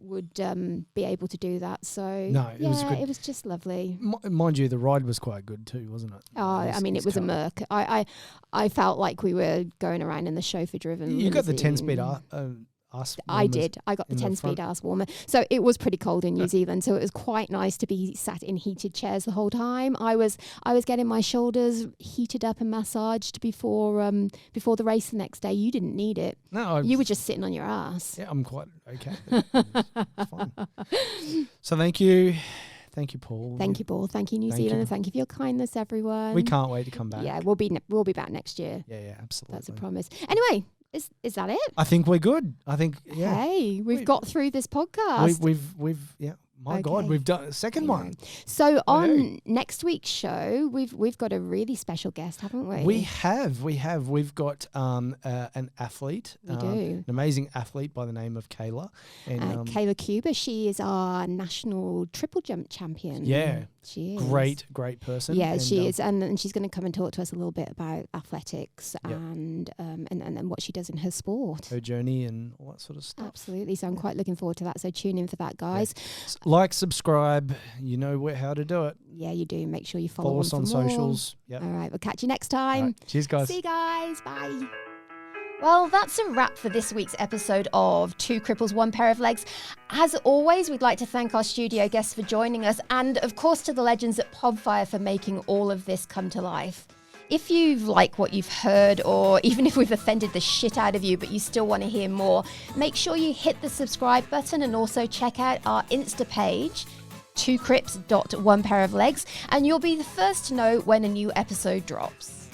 be able to do that. So it was just lovely. Mind you, the ride was quite good too, wasn't it? Oh, it was a Merc. I felt like we were going around in the chauffeur-driven. You got the 10-speed I did. I got the 10-speed arse warmer. So it was pretty cold in New Zealand. So it was quite nice to be sat in heated chairs the whole time. I was getting my shoulders heated up and massaged before the race the next day. You didn't need it. No, you were just sitting on your ass. Yeah, I'm quite okay. Fine. So thank you, Paul. Thank you, Paul. Thank you, New Zealand. Thank you for your kindness, everyone. We can't wait to come back. Yeah, we'll be back next year. Yeah, absolutely. That's a promise. Anyway. Is that it? I think we're good. Hey, we've got through this podcast. God, we've done a second one. So on next week's show, we've got a really special guest, haven't we? We have. We've got an athlete. We do. An amazing athlete by the name of Kayla. And Kayla Cuba. She is our national triple jump champion. Yeah. She is. Great person. Yeah, she is. And she's going to come and talk to us a little bit about athletics and what she does in her sport. Her journey and all that sort of stuff. Absolutely. So I'm quite looking forward to that. So tune in for that, guys. Yeah. Like, subscribe. You know how to do it. Yeah, you do. Make sure you follow us on socials. Yep. All right. We'll catch you next time. Right. Cheers, guys. See you guys. Bye. Well, that's a wrap for this week's episode of Two Cripples, One Pair of Legs. As always, we'd like to thank our studio guests for joining us, and of course to the legends at Podfire for making all of this come to life. If you like what you've heard, or even if we've offended the shit out of you, but you still want to hear more, make sure you hit the subscribe button and also check out our Insta page, twocrips.onepairoflegs, and you'll be the first to know when a new episode drops.